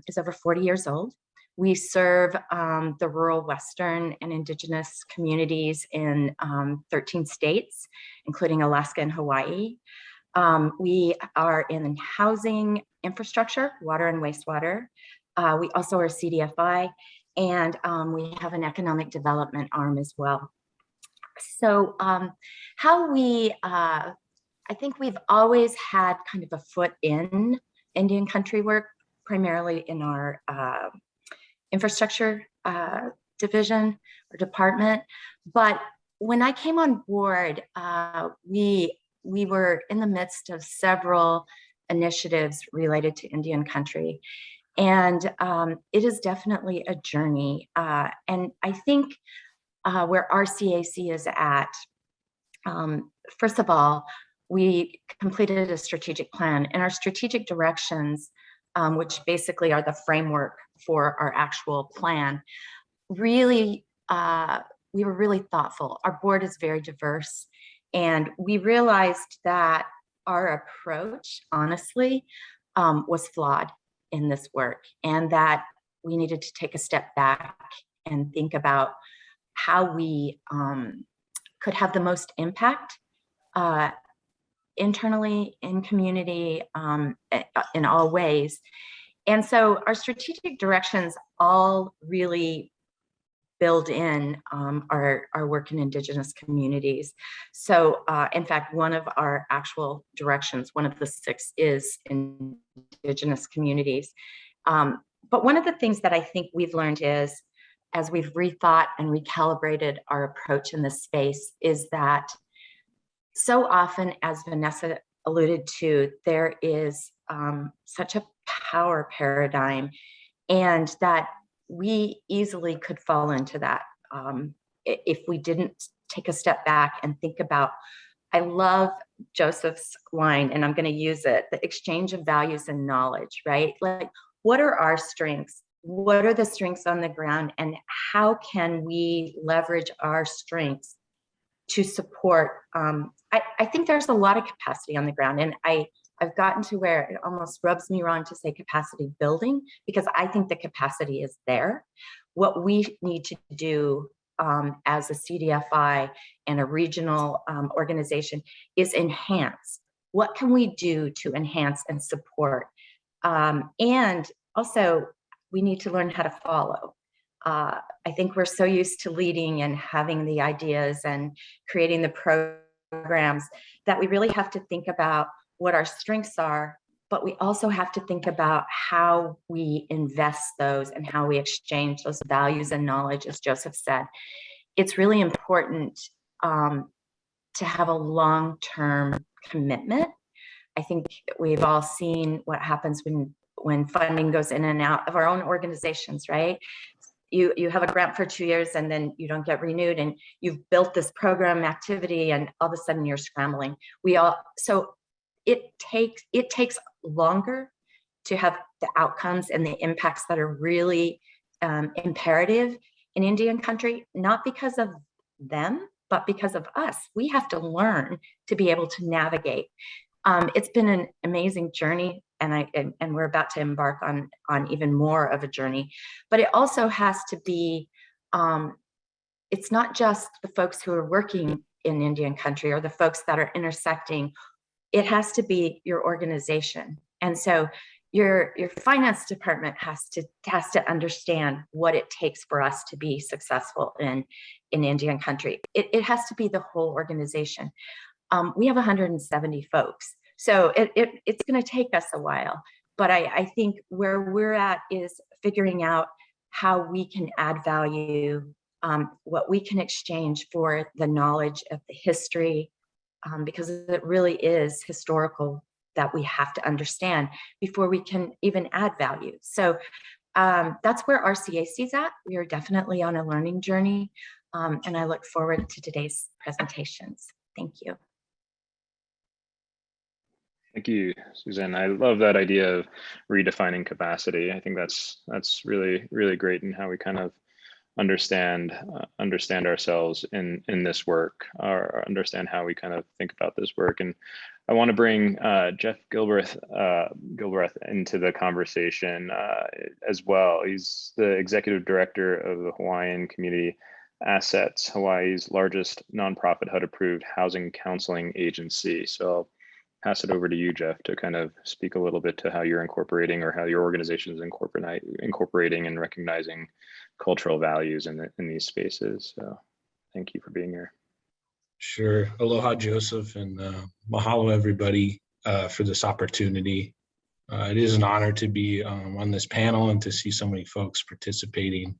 is over 40 years old. We serve the rural Western and Indigenous communities in 13 states, including Alaska and Hawaii. We are in housing, infrastructure, water and wastewater. We also are CDFI, and we have an economic development arm as well. So how we, I think we've always had kind of a foot in Indian country work, primarily in our infrastructure division or department. But when I came on board, we were in the midst of several initiatives related to Indian country. And it is definitely a journey. And I think where RCAC is at, first of all, we completed a strategic plan, and our strategic directions, which basically are the framework for our actual plan, really, we were really thoughtful. Our board is very diverse, and we realized that our approach, honestly, was flawed in this work, and that we needed to take a step back and think about how we could have the most impact internally, in community, in all ways. And so our strategic directions all really build in our work in Indigenous communities. So in fact, one of our actual directions, one of the 6, is Indigenous communities. But one of the things that I think we've learned is, as we've rethought and recalibrated our approach in this space, is that so often, as Vanessa alluded to, there is such a power paradigm, and that we easily could fall into that if we didn't take a step back and think about, I love Joseph's line, and I'm going to use it, the exchange of values and knowledge, right? Like, what are our strengths? What are the strengths on the ground, and how can we leverage our strengths to support? I think there's a lot of capacity on the ground, and I've gotten to where it almost rubs me wrong to say capacity building, because I think the capacity is there. What we need to do as a CDFI and a regional organization is enhance. What can we do to enhance and support? And also, we need to learn how to follow. I think we're so used to leading and having the ideas and creating the programs that we really have to think about what our strengths are, but we also have to think about how we invest those and how we exchange those values and knowledge, as Joseph said. It's really important to have a long-term commitment. I think we've all seen what happens when funding goes in and out of our own organizations, right? You have a grant for 2 years and then you don't get renewed, and you've built this program activity, and all of a sudden you're scrambling. So it takes longer to have the outcomes and the impacts that are really imperative in Indian country, not because of them, but because of us. We have to learn to be able to navigate. It's been an amazing journey, and we're about to embark on even more of a journey. But it also has to be, it's not just the folks who are working in Indian country or the folks that are intersecting. It has to be your organization. And so your finance department has to understand what it takes for us to be successful in Indian country. It has to be the whole organization. We have 170 folks. So it's going to take us a while, but I think where we're at is figuring out how we can add value, what we can exchange for the knowledge of the history, because it really is historical that we have to understand before we can even add value. So that's where RCAC is at. We are definitely on a learning journey, and I look forward to today's presentations. Thank you. Thank you, Suzanne. I love that idea of redefining capacity. I think that's really, really great in how we kind of understand ourselves in this work, or understand how we kind of think about this work. And I want to bring Jeff Gilbreath into the conversation as well. He's the executive director of the Hawaiian Community Assets, Hawaii's largest nonprofit HUD-approved housing counseling agency. So I'll pass it over to you, Jeff, to kind of speak a little bit to how you're incorporating or how your organization is incorporating and recognizing cultural values in these spaces. So thank you for being here. Sure. Aloha Joseph, and mahalo everybody for this opportunity. It is an honor to be on this panel and to see so many folks participating.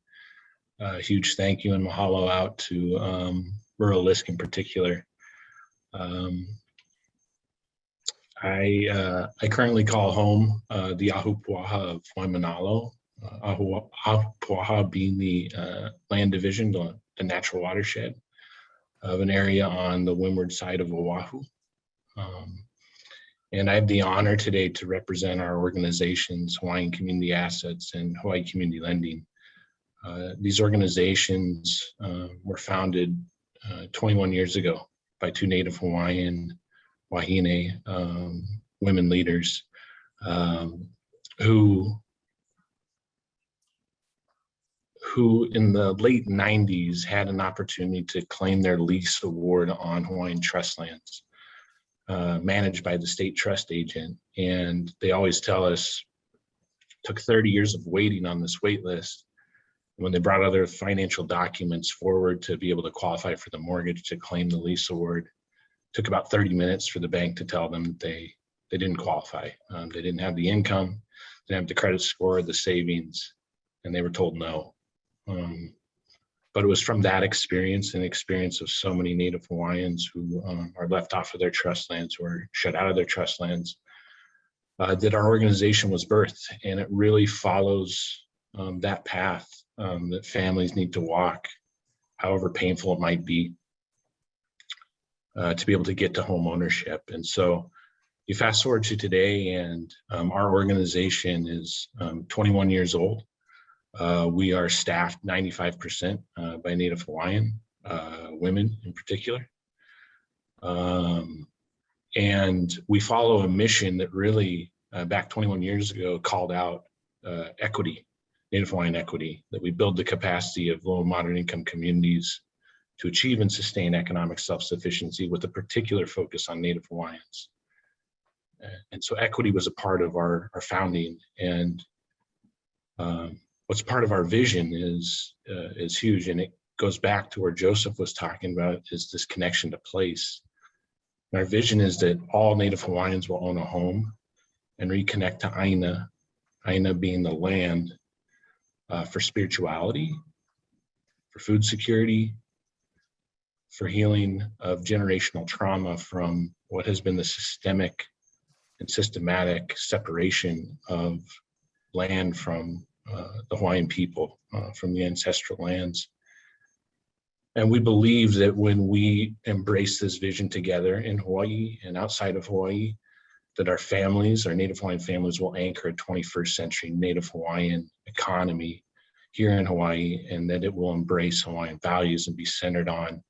Huge thank you and mahalo out to rural LISC in particular. I currently call home the Ahupua'a of Waimanalo, Ahupua'a being the land division, the natural watershed of an area on the windward side of Oahu. And I have the honor today to represent our organizations, Hawaiian Community Assets and Hawaii Community Lending. These organizations were founded 21 years ago by two Native Hawaiian Wahine women leaders who in the late 90s had an opportunity to claim their lease award on Hawaiian trust lands managed by the state trust agent. And they always tell us it took 30 years of waiting on this wait list. When they brought other financial documents forward to be able to qualify for the mortgage to claim the lease award, it took about 30 minutes for the bank to tell them that they didn't qualify. They didn't have the income, didn't have the credit score, the savings, and they were told no. But it was from that experience and experience of so many Native Hawaiians who are left off of their trust lands or shut out of their trust lands that our organization was birthed. And it really follows that path that families need to walk, however painful it might be, to be able to get to home ownership. And so you fast forward to today, and our organization is 21 years old. We are staffed 95% by Native Hawaiian women in particular. And we follow a mission that really, back 21 years ago, called out equity, Native Hawaiian equity, that we build the capacity of low and moderate income communities to achieve and sustain economic self-sufficiency with a particular focus on Native Hawaiians. And so equity was a part of our founding, and what's part of our vision is huge, and it goes back to where Joseph was talking about, is this connection to place. And our vision is that all Native Hawaiians will own a home and reconnect to Aina, Aina being the land, for spirituality, for food security, for healing of generational trauma from what has been the systemic and systematic separation of land from the Hawaiian people, from the ancestral lands. And we believe that when we embrace this vision together in Hawaii and outside of Hawaii, that our families, our Native Hawaiian families, will anchor a 21st century Native Hawaiian economy here in Hawaii, and that it will embrace Hawaiian values and be centered on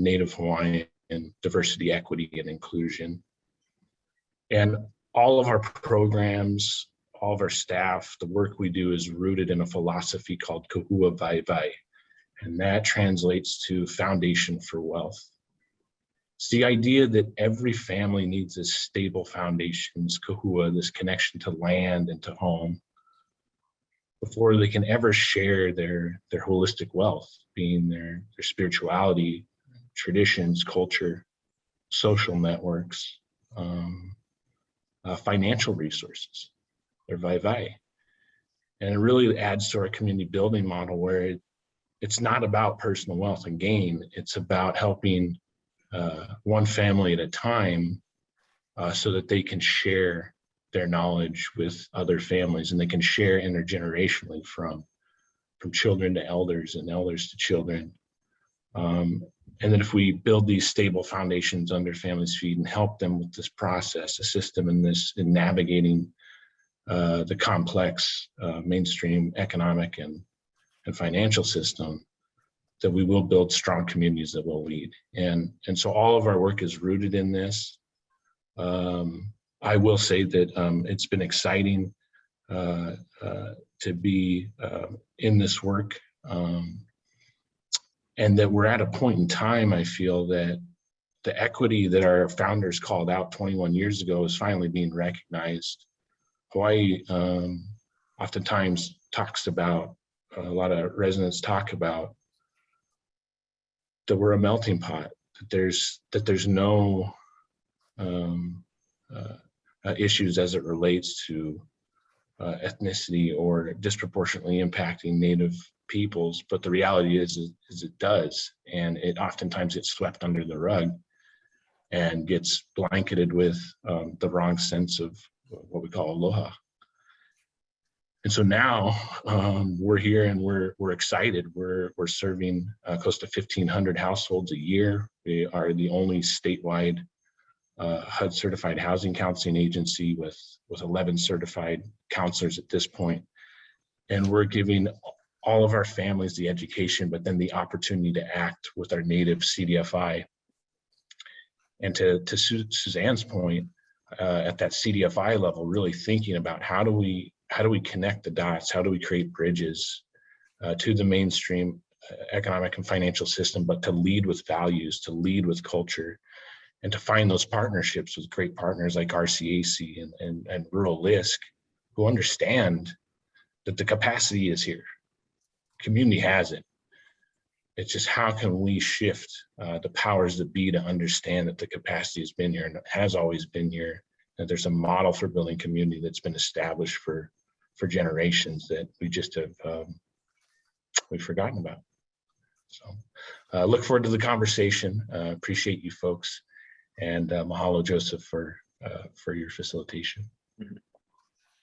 Native Hawaiian diversity, equity, and inclusion. And all of our programs, all of our staff, the work we do is rooted in a philosophy called Kahua Vai Vai, and that translates to foundation for wealth. It's the idea that every family needs this stable foundation, this kahua, this connection to land and to home, before they can ever share their holistic wealth, being their spirituality, traditions, culture, social networks, financial resources, their vai vai. And it really adds to our community building model, where it's not about personal wealth and gain, it's about helping one family at a time, so that they can share their knowledge with other families, and they can share intergenerationally from children to elders and elders to children. And that if we build these stable foundations under families' feet and help them with this process, assist them in navigating the complex mainstream economic and financial system, that we will build strong communities that will lead. And so all of our work is rooted in this. I will say that it's been exciting to be in this work, and that we're at a point in time, I feel, that the equity that our founders called out 21 years ago is finally being recognized. Hawaii oftentimes talks about, a lot of residents talk about, that we're a melting pot, that there's no issues as it relates to ethnicity or disproportionately impacting Native peoples, but the reality is it does, and it oftentimes gets swept under the rug and gets blanketed with the wrong sense of what we call aloha. And so now we're here and we're excited. We're serving close to 1,500 households a year. We are the only statewide HUD certified housing counseling agency with 11 certified counselors at this point. And we're giving all of our families the education, but then the opportunity to act with our native CDFI. And to Suzanne's point, at that CDFI level, really thinking about how do we connect the dots? How do we create bridges to the mainstream economic and financial system, but to lead with values, to lead with culture, and to find those partnerships with great partners like RCAC and Rural LISC, who understand that the capacity is here. Community has it. It's just how can we shift the powers that be to understand that the capacity has been here and has always been here, that there's a model for building community that's been established for generations that we just have we've forgotten about. So look forward to the conversation. Appreciate you folks, and mahalo Joseph for your facilitation. Mm-hmm.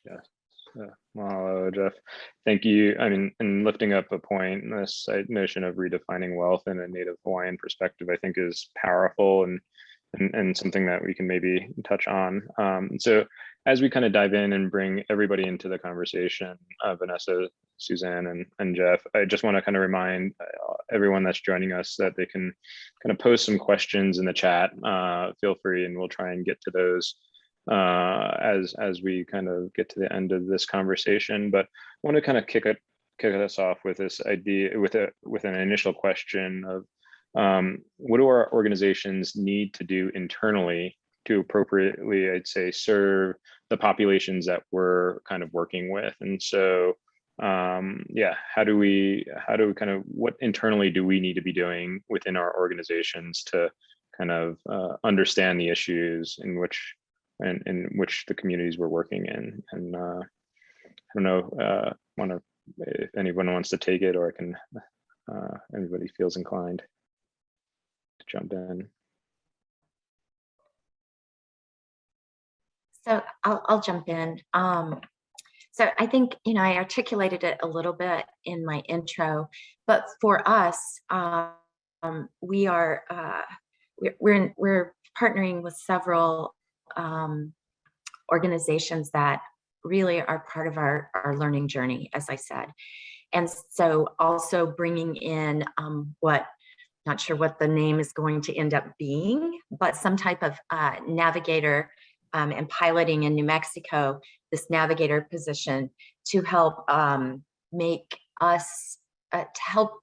Yes, mahalo Jeff. Thank you. I mean, and lifting up a point, this notion of redefining wealth in a Native Hawaiian perspective, I think is powerful and something that we can maybe touch on. So as we kind of dive in and bring everybody into the conversation, Vanessa, Suzanne, and Jeff, I just want to kind of remind everyone that's joining us that they can kind of post some questions in the chat. Feel free, and we'll try and get to those as we kind of get to the end of this conversation. But I want to kind of kick us off with this idea, with an initial question of what do our organizations need to do internally to appropriately, I'd say, serve the populations that we're kind of working with? And so, yeah, how do we kind of, what internally do we need to be doing within our organizations to kind of understand the issues in which the communities we're working in? And I don't know, if anyone wants to take it, or I can, anybody feels inclined to jump in. So I'll jump in. So I think, I articulated it a little bit in my intro, but for us, we're partnering with several organizations that really are part of our learning journey, as I said. And so also bringing in not sure what the name is going to end up being, but some type of navigator and piloting in New Mexico, this navigator position to help make us, to help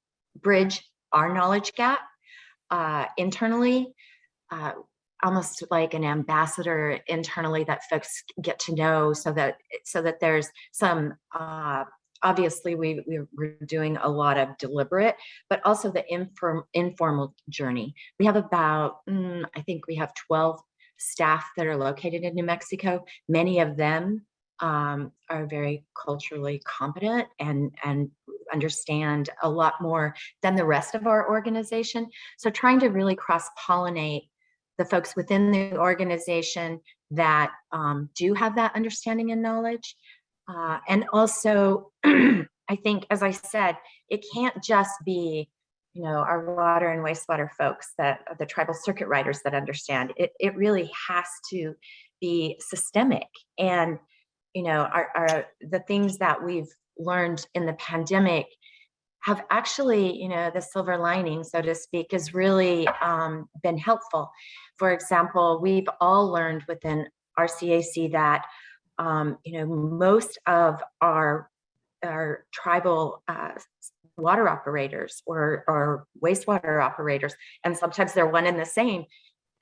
bridge our knowledge gap internally, almost like an ambassador internally that folks get to know, so that there's some, obviously we're doing a lot of deliberate, but also the informal journey. We have about, I think we have 12 staff that are located in New Mexico. Many of them are very culturally competent and understand a lot more than the rest of our organization. So trying to really cross-pollinate the folks within the organization that do have that understanding and knowledge. And also, I think, as I said, it can't just be, our water and wastewater folks, that the tribal circuit riders that understand. It really has to be systemic. And, the things that we've learned in the pandemic have actually, the silver lining, so to speak, has really been helpful. For example, we've all learned within RCAC that, most of our tribal water operators or wastewater operators, and sometimes they're one and the same,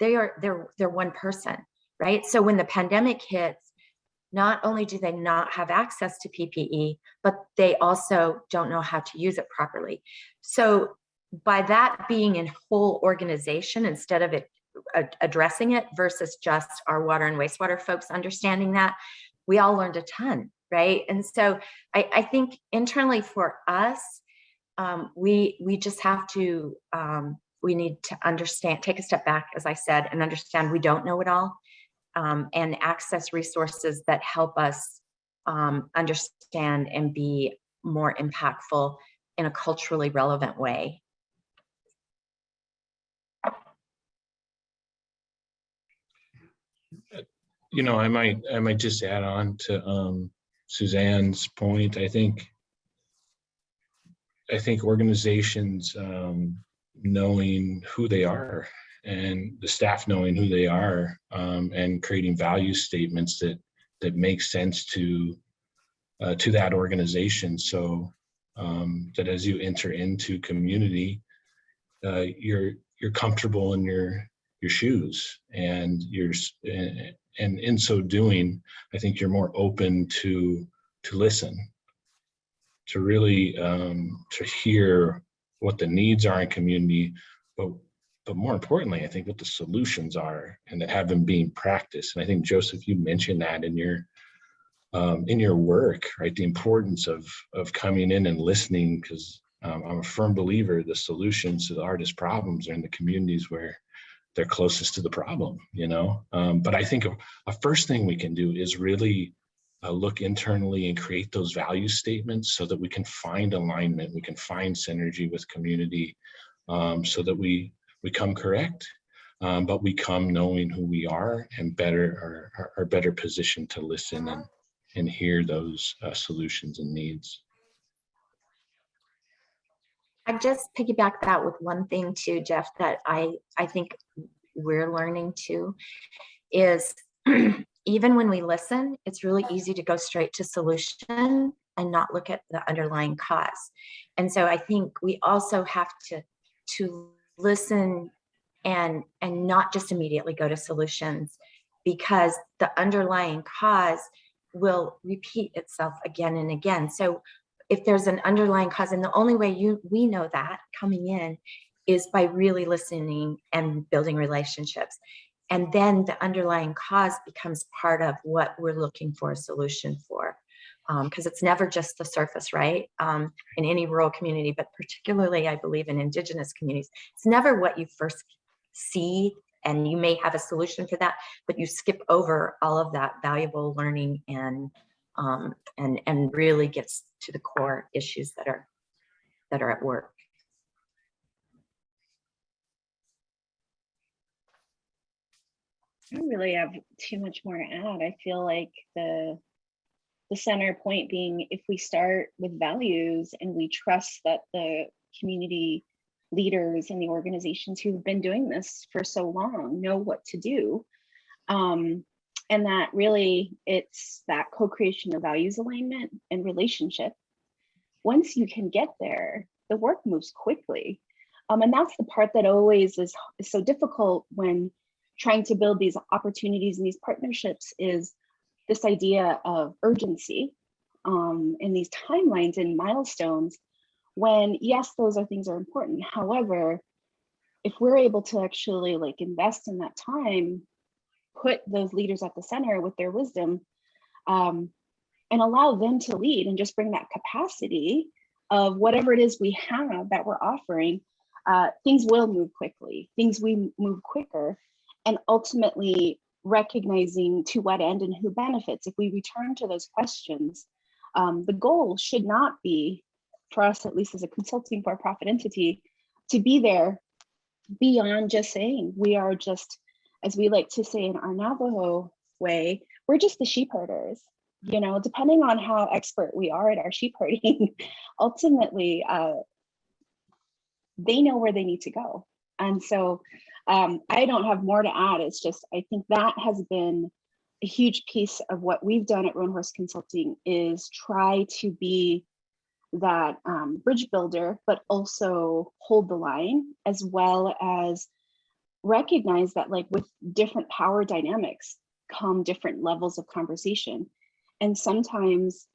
they're one person, right? So when the pandemic hits, not only do they not have access to PPE, but they also don't know how to use it properly. So by that being in whole organization, instead of it addressing it versus just our water and wastewater folks understanding that, we all learned a ton, right? And so I think internally for us, we just have to, we need to understand, take a step back, as I said, and understand we don't know it all, and access resources that help us understand and be more impactful in a culturally relevant way. You know, I might just add on to Suzanne's point. I think organizations knowing who they are, and the staff knowing who they are, and creating value statements that make sense to that organization, so that as you enter into community, you're comfortable in your shoes, and in so doing, I think you're more open to listen, to really to hear what the needs are in community, but more importantly, I think what the solutions are, and that have them being practiced. And I think, Joseph, you mentioned that in your work, right? The importance of coming in and listening, because I'm a firm believer the solutions to the hardest problems are in the communities where they're closest to the problem, you know? But I think a first thing we can do is really look internally and create those value statements so that we can find alignment, we can find synergy with community, so that we come correct, but we come knowing who we are and are better positioned to listen and hear those solutions and needs. I just piggyback that with one thing too, Jeff, that I think we're learning too, is even when we listen, it's really easy to go straight to solution and not look at the underlying cause. And so I think we also have to listen and not just immediately go to solutions, because the underlying cause will repeat itself again and again. So if there's an underlying cause, and the only way we know that coming in is by really listening and building relationships. And then the underlying cause becomes part of what we're looking for a solution for. Because it's never just the surface, right? In any rural community, but particularly I believe in Indigenous communities, it's never what you first see, and you may have a solution for that, but you skip over all of that valuable learning and really gets to the core issues that are at work. I don't really have too much more to add. I feel like the center point being, if we start with values and we trust that the community leaders and the organizations who've been doing this for so long know what to do, and that really it's that co-creation of values alignment and relationship. Once you can get there, the work moves quickly. And that's the part that always is so difficult when trying to build these opportunities and these partnerships, is this idea of urgency and these timelines and milestones, when yes, those are things are important. However, if we're able to actually invest in that time, put those leaders at the center with their wisdom, and allow them to lead and just bring that capacity of whatever it is we have that we're offering, things will move quickly, things we move quicker, and ultimately recognizing to what end and who benefits. If we return to those questions, the goal should not be, for us at least as a consulting for-profit entity, to be there beyond just saying we are just, as we like to say in our Navajo way, we're just the sheep herders. You know, depending on how expert we are at our sheep herding, ultimately they know where they need to go. And so I don't have more to add. It's just, I think that has been a huge piece of what we've done at Roanhorse Consulting, is try to be that bridge builder, but also hold the line, as well as recognize that like with different power dynamics come different levels of conversation. And sometimes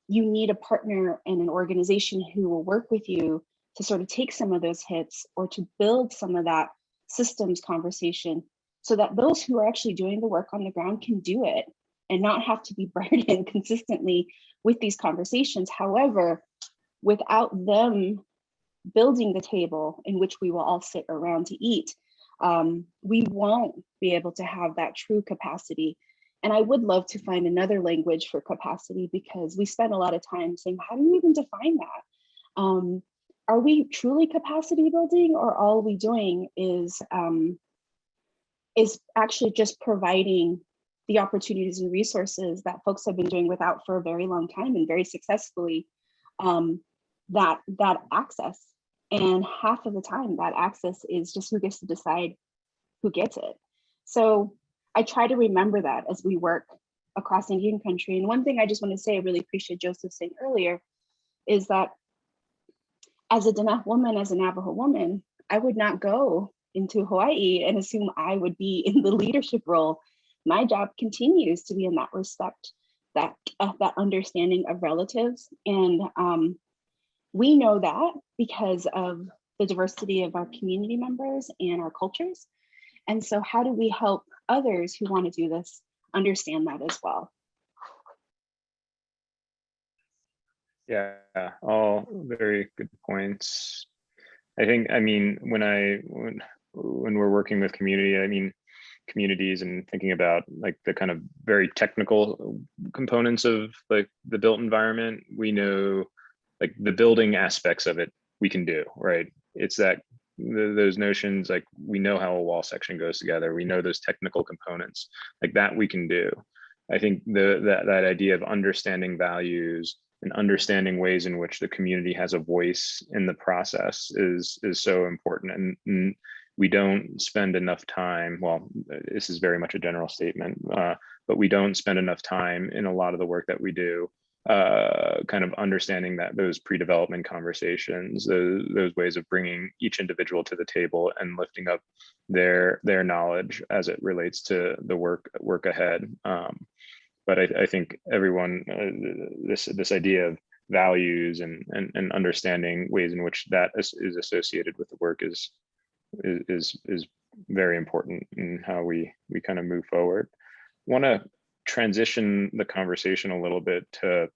you need a partner and an organization who will work with you to sort of take some of those hits or to build some of that systems conversation so that those who are actually doing the work on the ground can do it and not have to be burdened consistently with these conversations. However, without them building the table in which we will all sit around to eat, we won't be able to have that true capacity. And I would love to find another language for capacity, because we spend a lot of time saying, how do you even define that? Are we truly capacity building, or all we doing is actually just providing the opportunities and resources that folks have been doing without for a very long time and very successfully, that access. And half of the time that access is just who gets to decide who gets it. So I try to remember that as we work across Indian country. And one thing I just want to say, I really appreciate Joseph saying earlier, is that as a Dana woman, as a Navajo woman, I would not go into Hawaii and assume I would be in the leadership role. My job continues to be in that respect, that understanding of relatives. And we know that because of the diversity of our community members and our cultures. And so how do we help others who want to do this understand that as well? Yeah, all very good points. I think, I mean, when we're working with communities and thinking about like the kind of very technical components of like the built environment, we know like the building aspects of it we can do, right? It's that those notions, like we know how a wall section goes together, we know those technical components, like that we can do. I think that idea of understanding values and understanding ways in which the community has a voice in the process is so important. And we don't spend enough time, well, this is very much a general statement, but we don't spend enough time in a lot of the work that we do kind of understanding that those pre-development conversations, those ways of bringing each individual to the table and lifting up their knowledge as it relates to the work ahead. But I think everyone, this idea of values and understanding ways in which that is associated with the work is very important in how we kind of move forward. Want to transition the conversation a little bit to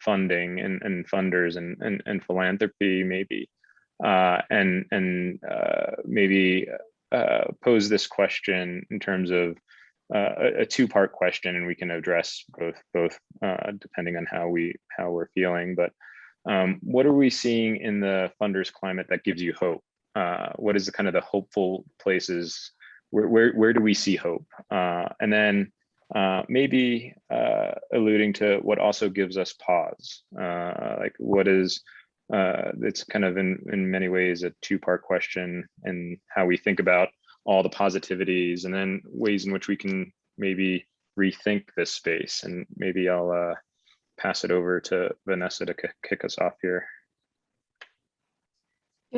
funding and funders and philanthropy maybe, and maybe pose this question in terms of a two-part question, and we can address both depending on how we're feeling. But what are we seeing in the funders climate that gives you hope? What is the kind of the hopeful places? Where do we see hope? And then maybe alluding to what also gives us pause. Like what is, it's kind of in many ways a two-part question, and how we think about all the positivities and then ways in which we can maybe rethink this space. And maybe I'll pass it over to Vanessa to kick us off here.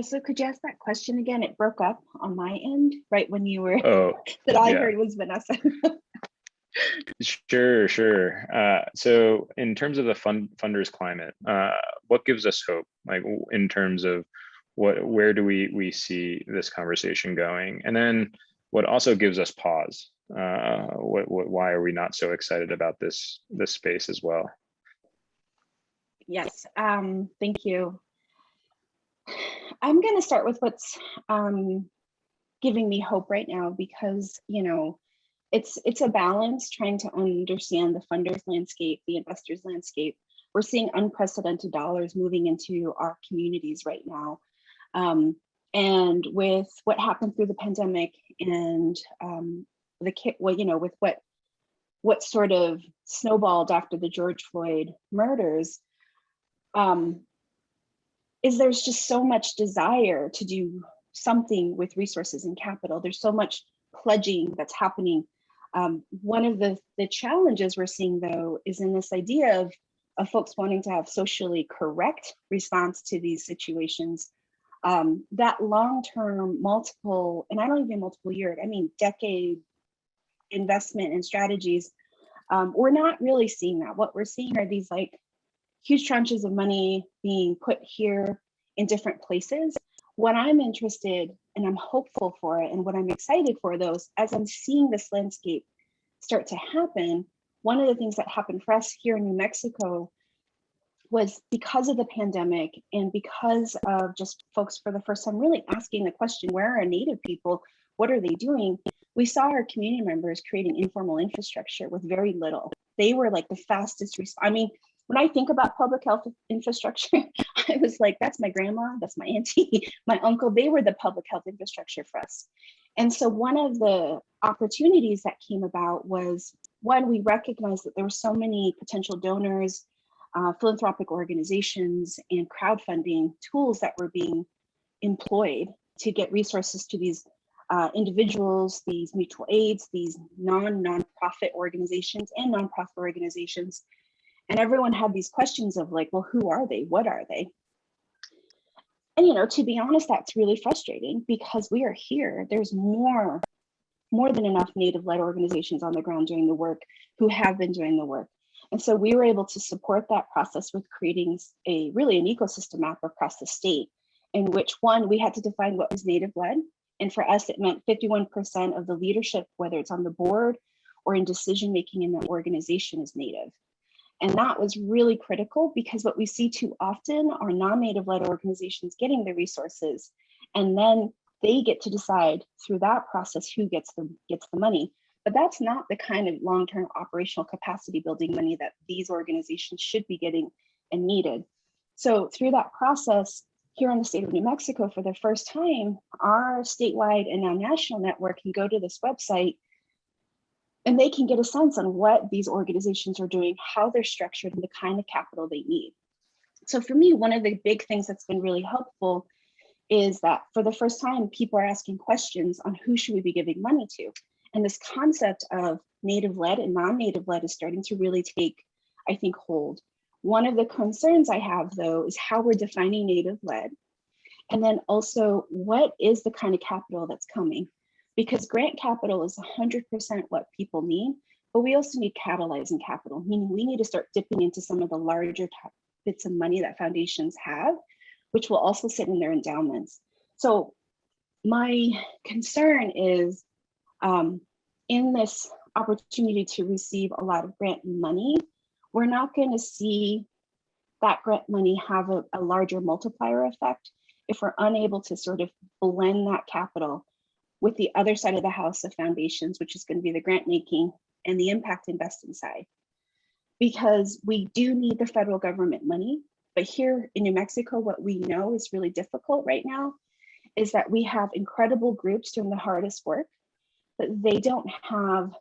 So could you ask that question again? It broke up on my end right when you were, that I heard was Vanessa. Sure. So in terms of the funders climate, what gives us hope? Like in terms of where do we see this conversation going? And then what also gives us pause? Why are we not so excited about this space as well? Yes, thank you. I'm going to start with what's giving me hope right now, because it's a balance trying to understand the funders landscape, the investors landscape. We're seeing unprecedented dollars moving into our communities right now. And with what happened through the pandemic and with what sort of snowballed after the George Floyd murders, is there's just so much desire to do something with resources and capital. There's so much pledging that's happening. One of the challenges we're seeing, though, is in this idea of folks wanting to have socially correct response to these situations. that long-term multiple, and I don't even mean multiple year, I mean decade investment and strategies, we're not really seeing that. What we're seeing are these like huge tranches of money being put here in different places. What I'm interested and I'm hopeful for it, and what I'm excited for those, as I'm seeing this landscape start to happen, one of the things that happened for us here in New Mexico was because of the pandemic and because of just folks for the first time really asking the question, where are our Native people? What are they doing? We saw our community members creating informal infrastructure with very little. They were like the fastest. I mean, when I think about public health infrastructure, I was like, that's my grandma, that's my auntie, my uncle. They were the public health infrastructure for us. And so one of the opportunities that came about was, one, we recognized that there were so many potential donors, philanthropic organizations, and crowdfunding tools that were being employed to get resources to these individuals, these mutual aids, these non-profit organizations and nonprofit organizations. And everyone had these questions of like, well, who are they? What are they? And, you know, to be honest, that's really frustrating because we are here. There's more than enough Native-led organizations on the ground doing the work who have been doing the work. And so we were able to support that process with creating really an ecosystem map across the state, in which, one, we had to define what was Native-led. And for us, it meant 51% of the leadership, whether it's on the board or in decision-making in that organization, is Native. And that was really critical because what we see too often are non-Native-led organizations getting the resources, and then they get to decide through that process who gets the money. But that's not the kind of long-term operational capacity building money that these organizations should be getting and needed. So through that process, here in the state of New Mexico, for the first time, our statewide and now national network can go to this website and they can get a sense on what these organizations are doing, how they're structured, and the kind of capital they need. So for me, one of the big things that's been really helpful is that for the first time, people are asking questions on who should we be giving money to. And this concept of Native-led and non-Native-led is starting to really take, I think, hold. One of the concerns I have, though, is how we're defining Native-led. And then also, what is the kind of capital that's coming? Because grant capital is 100% what people need, but we also need catalyzing capital, meaning we need to start dipping into some of the larger bits of money that foundations have, which will also sit in their endowments. So my concern is in this opportunity to receive a lot of grant money, we're not going to see that grant money have a larger multiplier effect if we're unable to sort of blend that capital with the other side of the house of foundations, which is going to be the grant making and the impact investing side. Because we do need the federal government money, but here in New Mexico, what we know is really difficult right now is that we have incredible groups doing the hardest work, but they don't have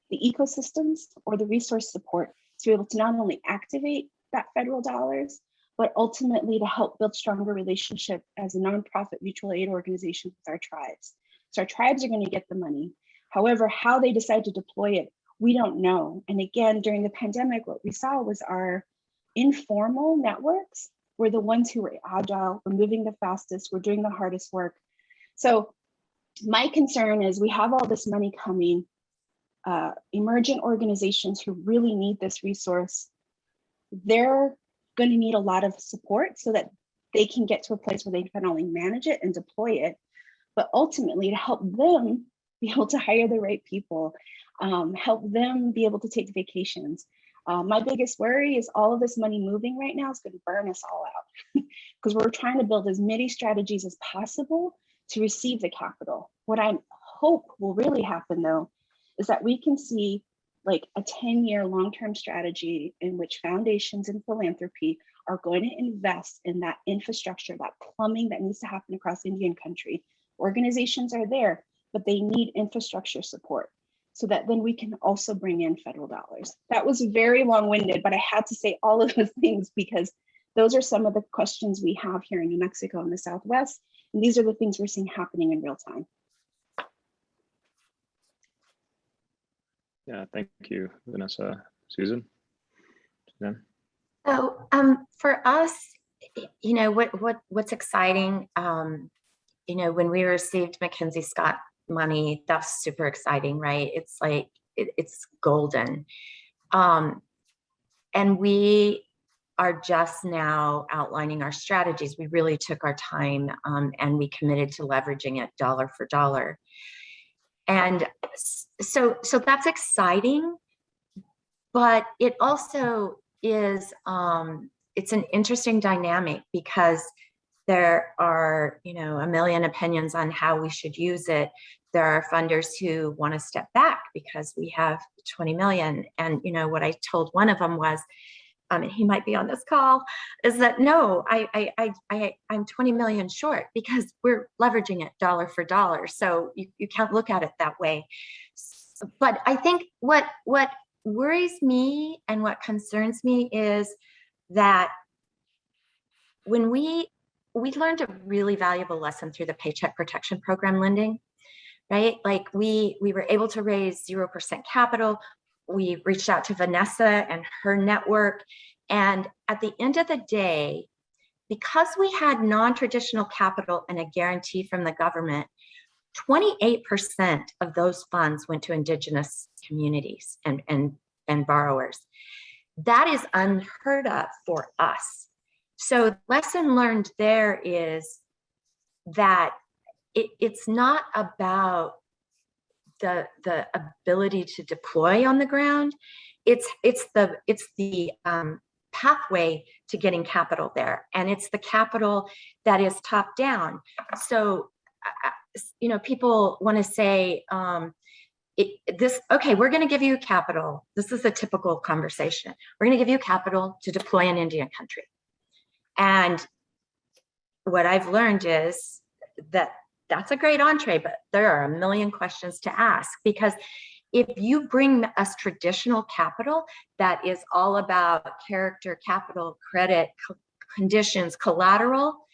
the ecosystems or the resource support to be able to not only activate that federal dollars, but ultimately to help build stronger relationship as a nonprofit mutual aid organization with our tribes. So our tribes are going to get the money. However, how they decide to deploy it, we don't know. And again, during the pandemic, what we saw was our informal networks were the ones who were agile, were moving the fastest, were doing the hardest work. So my concern is we have all this money coming, emergent organizations who really need this resource, they're going to need a lot of support so that they can get to a place where they can not only manage it and deploy it, but ultimately to help them be able to hire the right people, help them be able to take vacations. My biggest worry is all of this money moving right now is going to burn us all out because we're trying to build as many strategies as possible to receive the capital. What I hope will really happen though, is that we can see like a 10-year long-term strategy in which foundations and philanthropy are going to invest in that infrastructure, that plumbing that needs to happen across Indian country. Organizations are there, but they need infrastructure support so that then we can also bring in federal dollars. That was very long-winded, but I had to say all of those things because those are some of the questions we have here in New Mexico in the Southwest. And these are the things we're seeing happening in real time. Yeah, thank you, Vanessa. Suzanne? So for us, You know, what's exciting, you know, when we received Mackenzie Scott money, that's super exciting, right? It's like, it's golden. And we are just now outlining our strategies. We really took our time, and we committed to leveraging it dollar for dollar. And so that's exciting, but it also is, it's an interesting dynamic because there are, you know, a million opinions on how we should use it. There are funders who want to step back because we have 20 million. And, you know, what I told one of them was, and he might be on this call, is that no, I'm 20 million short because we're leveraging it dollar for dollar. So you can't look at it that way. But I think what worries me and what concerns me is that when we learned a really valuable lesson through the Paycheck Protection Program lending, right? Like we were able to raise 0% capital. We reached out to Vanessa and her network. And at the end of the day, because we had non-traditional capital and a guarantee from the government, 28% of those funds went to Indigenous communities and borrowers. That is unheard of for us. So lesson learned there is that it's not about the ability to deploy on the ground. It's the pathway to getting capital there, and it's the capital that is top down. So you know, people want to say okay, we're going to give you capital. This is a typical conversation. We're going to give you capital to deploy in Indian country. And what I've learned is that that's a great entree, but there are a million questions to ask, because if you bring us traditional capital that is all about character, capital, credit, conditions, collateral,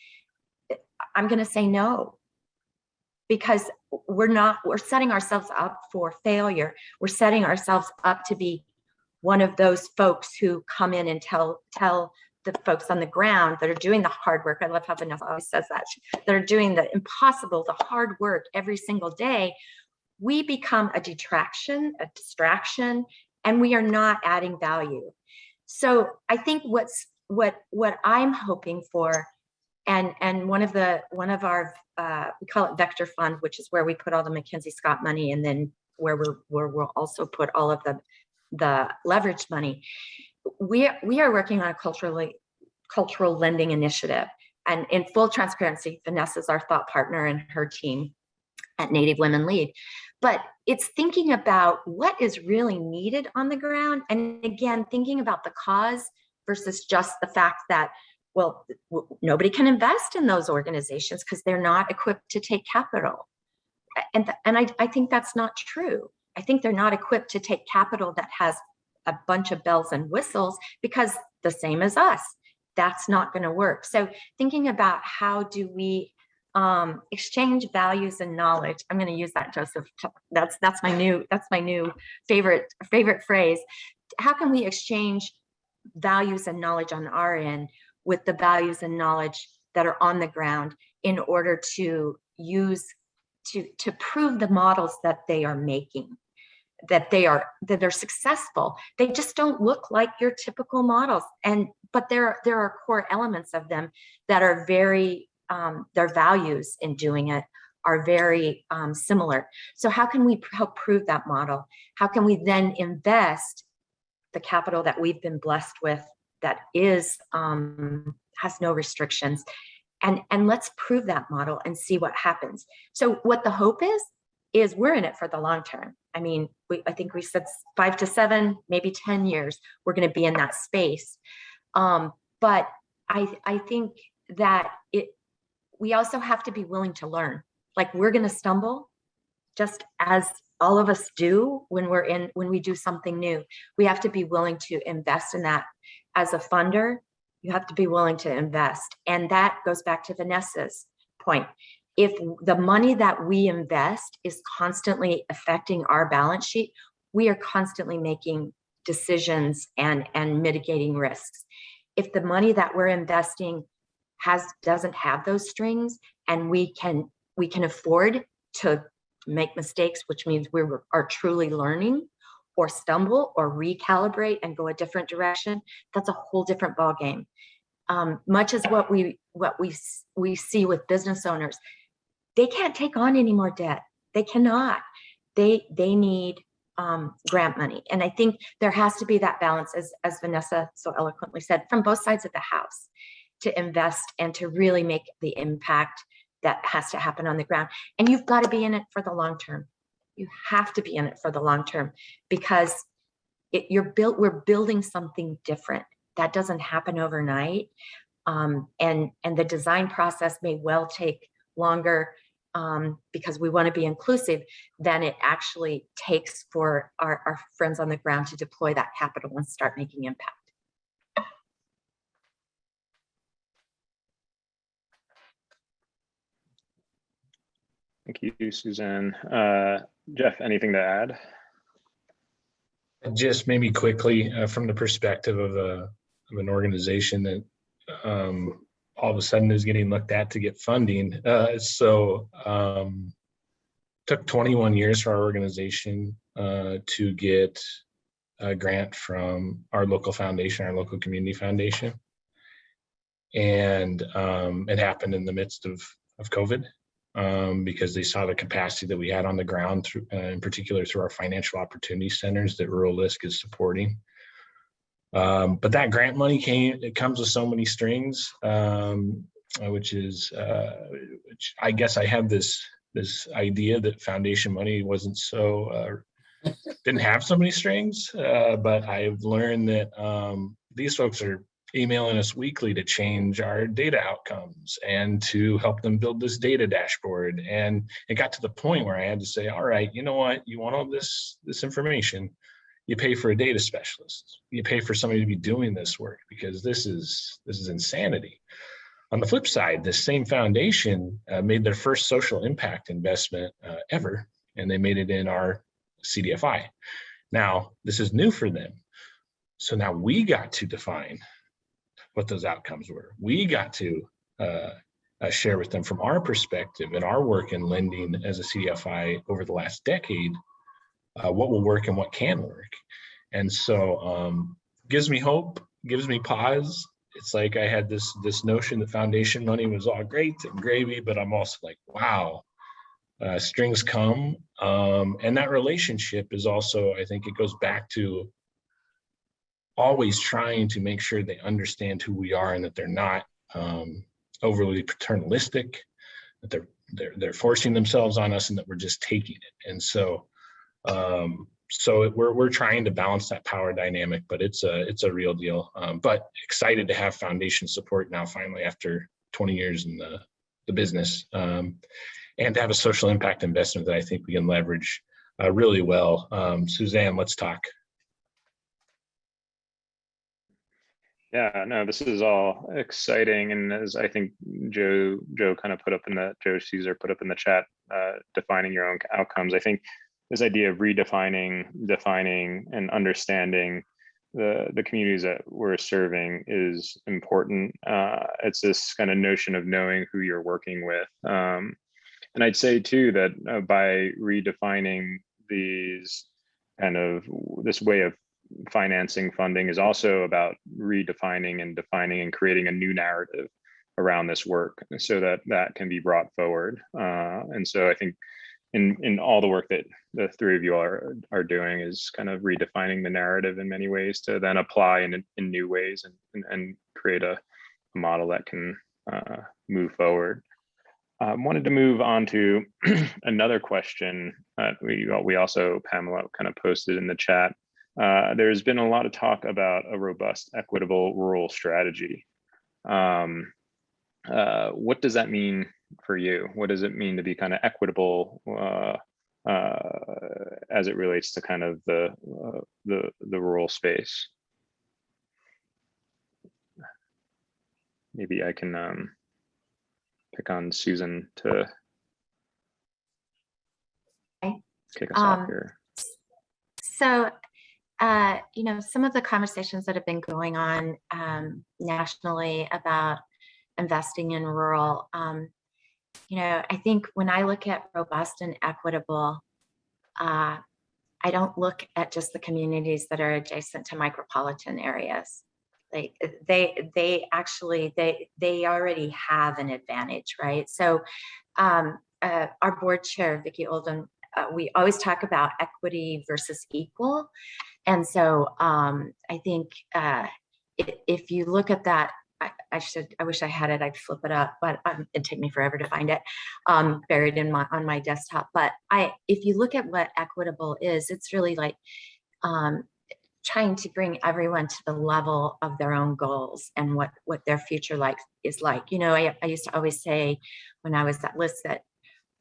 I'm going to say no, because we're setting ourselves up for failure. We're setting ourselves up to be one of those folks who come in and tell the folks on the ground that are doing the hard work. I love how Vanessa always says that are doing the impossible, the hard work every single day. We become a detraction, a distraction, and we are not adding value. So I think what I'm hoping for, and one of our we call it Vector Fund, which is where we put all the Mackenzie Scott money, and then where we'll also put all of the leverage money. We are working on a cultural lending initiative, and in full transparency, Vanessa's our thought partner and her team at Native Women Lead. But it's thinking about what is really needed on the ground, and again, thinking about the cause versus just the fact that, well, nobody can invest in those organizations because they're not equipped to take capital. And I think that's not true. I think they're not equipped to take capital that has a bunch of bells and whistles, because the same as us, that's not going to work. So thinking about how do we exchange values and knowledge. I'm going to use that, Joseph. That's my new favorite phrase. How can we exchange values and knowledge on our end with the values and knowledge that are on the ground in order to use to prove the models that they are making, that they're successful. They just don't look like your typical models, but there are core elements of them that are very their values in doing it are very similar. So how can we help prove that model? How can we then invest the capital that we've been blessed with that is has no restrictions, and let's prove that model and see what happens. So what the hope is we're in it for the long term. I mean, I think we said 5 to 7, maybe 10 years, we're going to be in that space. But I think that we also have to be willing to learn. Like, we're going to stumble just as all of us do when we do something new. We have to be willing to invest in that. As a funder, you have to be willing to invest. And that goes back to Vanessa's point. If the money that we invest is constantly affecting our balance sheet, we are constantly making decisions and mitigating risks. If the money that we're investing doesn't have those strings, and we can afford to make mistakes, which means we are truly learning, or stumble or recalibrate and go a different direction. That's a whole different ballgame. Much as what we see with business owners, they can't take on any more debt. They cannot. They need grant money, and I think there has to be that balance, as Vanessa so eloquently said, from both sides of the house, to invest and to really make the impact that has to happen on the ground. And you've got to be in it for the long term. You have to be in it for the long term, because we're building something different. That doesn't happen overnight. And the design process may well take longer, because we want to be inclusive, than it actually takes for our friends on the ground to deploy that capital and start making impact. Thank you, Suzanne. Jeff, anything to add? Just maybe quickly, from the perspective of an organization that all of a sudden is getting looked at to get funding. Took 21 years for our organization to get a grant from our local foundation, our local community foundation. And it happened in the midst of COVID, because they saw the capacity that we had on the ground, through, in particular through our financial opportunity centers that rural LISC is supporting. But that grant money it comes with so many strings, which I guess I have this idea that foundation money wasn't so, didn't have so many strings, but I've learned that these folks are emailing us weekly to change our data outcomes and to help them build this data dashboard. And it got to the point where I had to say, all right, you know what, you want all this information, you pay for a data specialist, you pay for somebody to be doing this work, because this is insanity. On the flip side, this same foundation made their first social impact investment ever, and they made it in our CDFI. Now, this is new for them. So now we got to define what those outcomes were. We got to share with them from our perspective and our work in lending as a CDFI over the last decade, what will work and what can work. And so gives me hope, gives me pause. It's like I had this notion that foundation money was all great and gravy, but I'm also like, wow, strings come. And that relationship is also, I think it goes back to always trying to make sure they understand who we are and that they're not overly paternalistic, that they're forcing themselves on us and that we're just taking it. And so we're trying to balance that power dynamic, but it's a real deal. But excited to have foundation support now, finally, after 20 years in the business, and to have a social impact investment that I think we can leverage really well. Suzanne, let's talk. Yeah, no, this is all exciting, and as I think Joe kind of put up in the Joe Caesar put up in the chat, defining your own outcomes. I think this idea of defining, and understanding the communities that we're serving is important. It's this kind of notion of knowing who you're working with, and I'd say too that by redefining this way of financing funding is also about redefining and defining and creating a new narrative around this work so that can be brought forward. And so I think in all the work that the three of you are doing is kind of redefining the narrative in many ways to then apply in new ways and create a model that can move forward. Wanted to move on to another question that we also, Pamela, kind of posted in the chat. There's been a lot of talk about a robust, equitable rural strategy. What does that mean for you? What does it mean to be kind of equitable as it relates to kind of the rural space? Maybe I can pick on Susan to kick us off here. So, some of the conversations that have been going on nationally about investing in rural. I think when I look at robust and equitable, I don't look at just the communities that are adjacent to micropolitan areas. They already have an advantage, right? So our board chair, Vicki Oldham, we always talk about equity versus equal. And so I think if you look at that, I wish I had it, I'd flip it up, but it'd take me forever to find it, buried on my desktop. But if you look at what equitable is, it's really like trying to bring everyone to the level of their own goals and what their future is like. I used to always say when I was at LISC that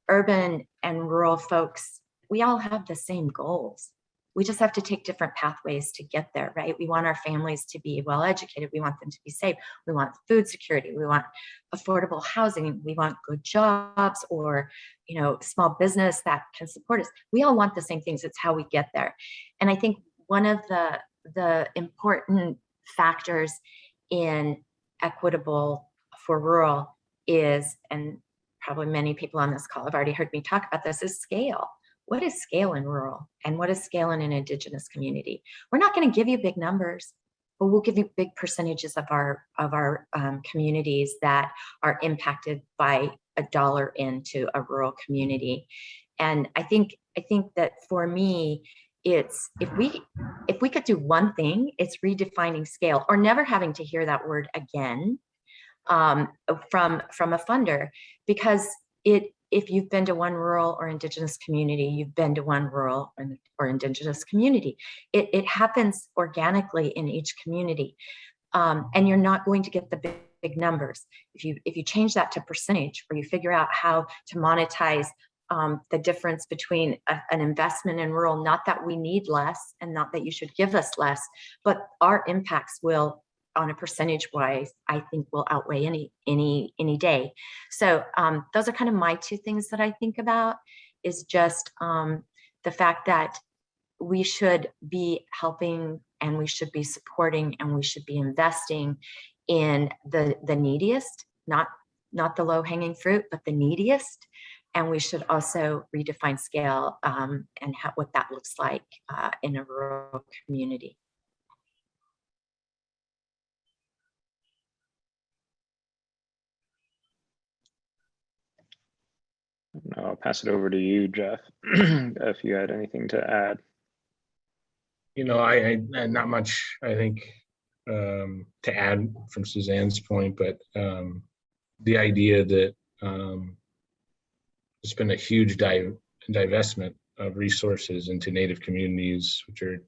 urban and rural folks, we all have the same goals. We just have to take different pathways to get there, right? We want our families to be well educated. We want them to be safe. We want food security. We want affordable housing. We want good jobs or, small business that can support us. We all want the same things. It's how we get there. And I think one of the important factors in equitable for rural is, and probably many people on this call have already heard me talk about this, is scale. What is scale in rural and what is scale in an Indigenous community? We're not going to give you big numbers, but we'll give you big percentages of our communities that are impacted by a dollar into a rural community. And I think that for me, it's if we could do one thing, it's redefining scale, or never having to hear that word again from a funder, because if you've been to one rural or Indigenous community, you've been to one rural or Indigenous community. It happens organically in each community, and you're not going to get the big numbers. If you change that to percentage, or you figure out how to monetize the difference between an investment in rural, not that we need less and not that you should give us less, but our impacts will, on a percentage wise, I think will outweigh any day. So those are kind of my two things that I think about, is just the fact that we should be helping and we should be supporting and we should be investing in the neediest, not the low hanging fruit, but the neediest. And we should also redefine scale and what that looks like in a rural community. I'll pass it over to you, Jeff, if you had anything to add. I not much, I think, to add from Suzanne's point, but the idea that there's been a huge divestment of resources into Native communities, which are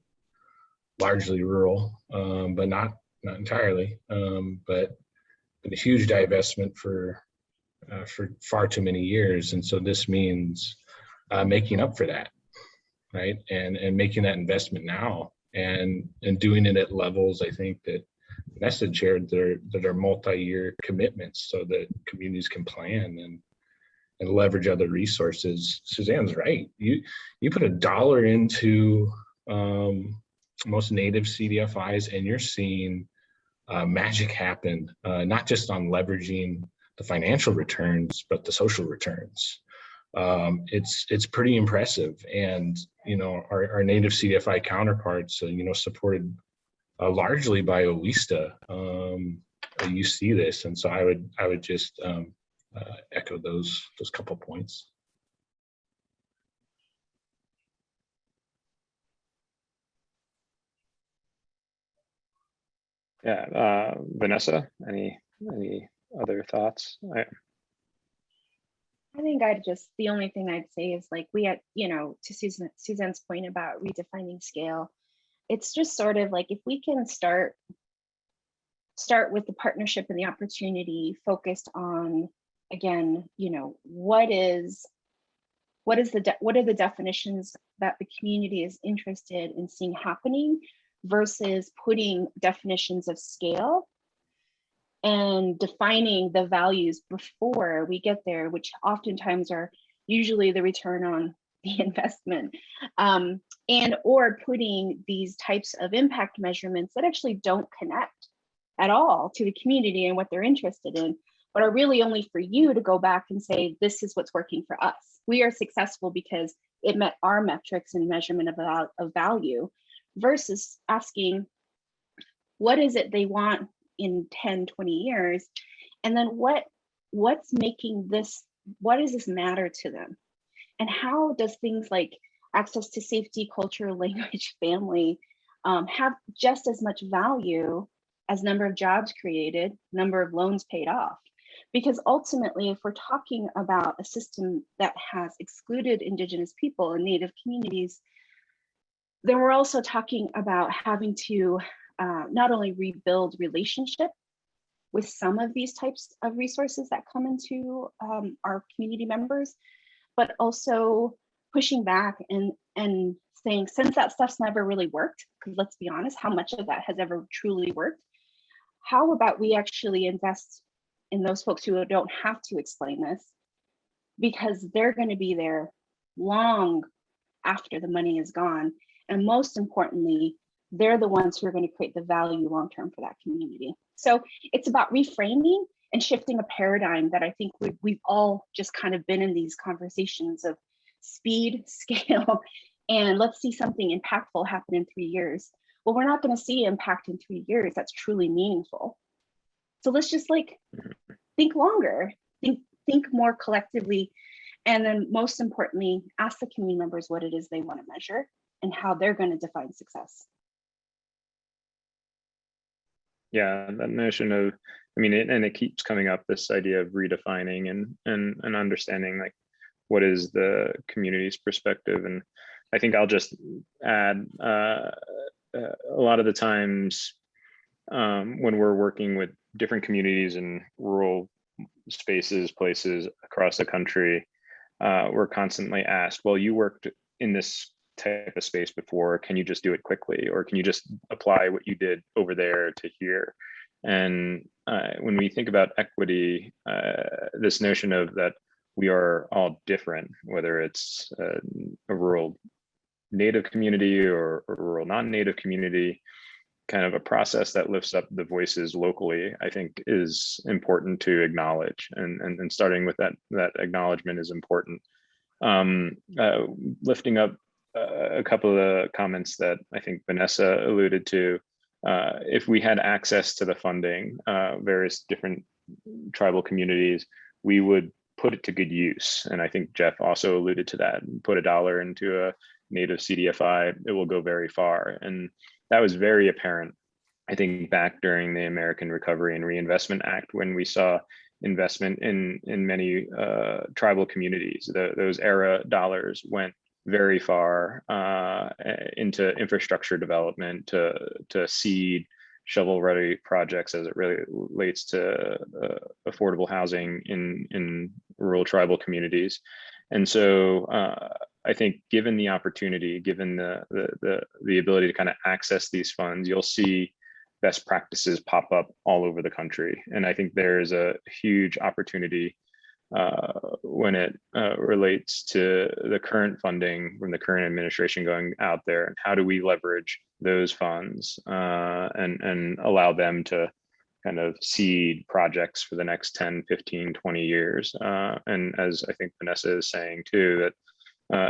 largely rural, but not entirely, but a huge divestment for far too many years. And so this means making up for that, right? And making that investment now and doing it at levels, I think, that Vanessa shared that are multi-year commitments so that communities can plan and leverage other resources. Suzanne's right. You put $1 into most Native CDFIs and you're seeing magic happen, not just on leveraging the financial returns, but the social returns. It's pretty impressive. And, our Native CDFI counterparts, supported largely by OISTA, you see this. And so I would just echo those couple points. Yeah, Vanessa, any other thoughts? I think the only thing I'd say is, like, we had, to Suzanne's point about redefining scale, it's just sort of like, if we can start with the partnership and the opportunity focused on, again, what are the definitions that the community is interested in seeing happening, versus putting definitions of scale and defining the values before we get there, which oftentimes are usually the return on the investment, and or putting these types of impact measurements that actually don't connect at all to the community and what they're interested in, but are really only for you to go back and say, this is what's working for us. We are successful because it met our metrics and measurement of value, versus asking, what is it they want in 10, 20 years? And then what's making this, what does this matter to them? And how does things like access to safety, culture, language, family have just as much value as number of jobs created, number of loans paid off? Because ultimately, if we're talking about a system that has excluded Indigenous people and Native communities, then we're also talking about having to not only rebuild relationship with some of these types of resources that come into our community members, but also pushing back and saying, since that stuff's never really worked, because let's be honest, how much of that has ever truly worked? How about we actually invest in those folks who don't have to explain this, because they're going to be there long after the money is gone. And most importantly, they're the ones who are going to create the value long-term for that community. So it's about reframing and shifting a paradigm that I think we've all just kind of been in these conversations of speed, scale, and let's see something impactful happen in 3 years. Well, we're not going to see impact in 3 years that's truly meaningful. So let's just like think longer, think more collectively, and then most importantly, ask the community members what it is they want to measure and how they're going to define success. Yeah, that notion of, I mean, it keeps coming up, this idea of redefining and understanding like what is the community's perspective. And I think I'll just add a lot of the times when we're working with different communities in rural spaces, places across the country, we're constantly asked, well, you worked in this type of space before, can you just do it quickly? Or can you just apply what you did over there to here? And when we think about equity, this notion of that we are all different, whether it's a rural Native community or a rural non-Native community, kind of a process that lifts up the voices locally, I think is important to acknowledge. And starting with that acknowledgement is important. Lifting up a couple of the comments that I think Vanessa alluded to, if we had access to the funding, various different tribal communities, we would put it to good use. And I think Jeff also alluded to that. Put $1 into a Native CDFI, it will go very far. And that was very apparent, I think, back during the American Recovery and Reinvestment Act, when we saw investment in many tribal communities. Those era dollars went very far into infrastructure development, to seed shovel-ready projects as it relates to affordable housing in rural tribal communities. And so I think given the opportunity, given the ability to kind of access these funds, you'll see best practices pop up all over the country. And I think there's a huge opportunity when it relates to the current funding from the current administration going out there, and how do we leverage those funds and allow them to kind of seed projects for the next 10, 15, 20 years. And as I think Vanessa is saying too, that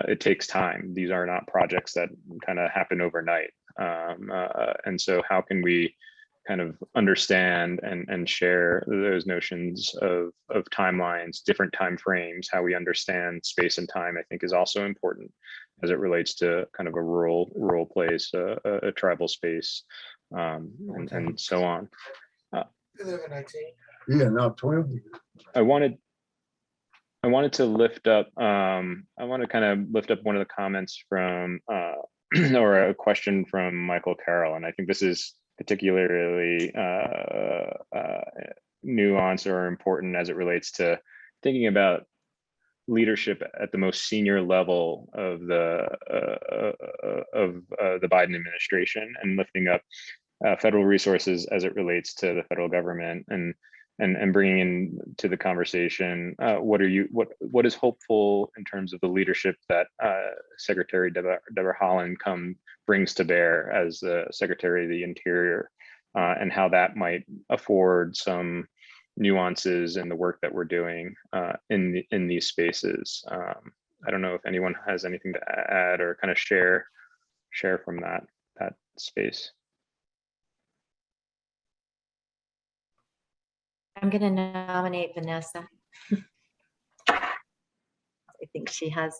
it takes time. These are not projects that kind of happen overnight. And so how can we kind of understand and share those notions of timelines, different time frames, how we understand space and time, I think is also important as it relates to kind of a rural place, a tribal space, and so on. Yeah, now 12. I wanted to lift up, I want to kind of lift up one of the comments from, or a question from Michael Carroll. And I think this is particularly nuanced or important as it relates to thinking about leadership at the most senior level of the Biden administration, and lifting up federal resources as it relates to the federal government, and bringing in to the conversation what is hopeful in terms of the leadership that Secretary Deborah Haaland brings to bear as the Secretary of the Interior, and how that might afford some nuances in the work that we're doing in these spaces. I don't know if anyone has anything to add or kind of share from that space. I'm going to nominate Vanessa. I think she has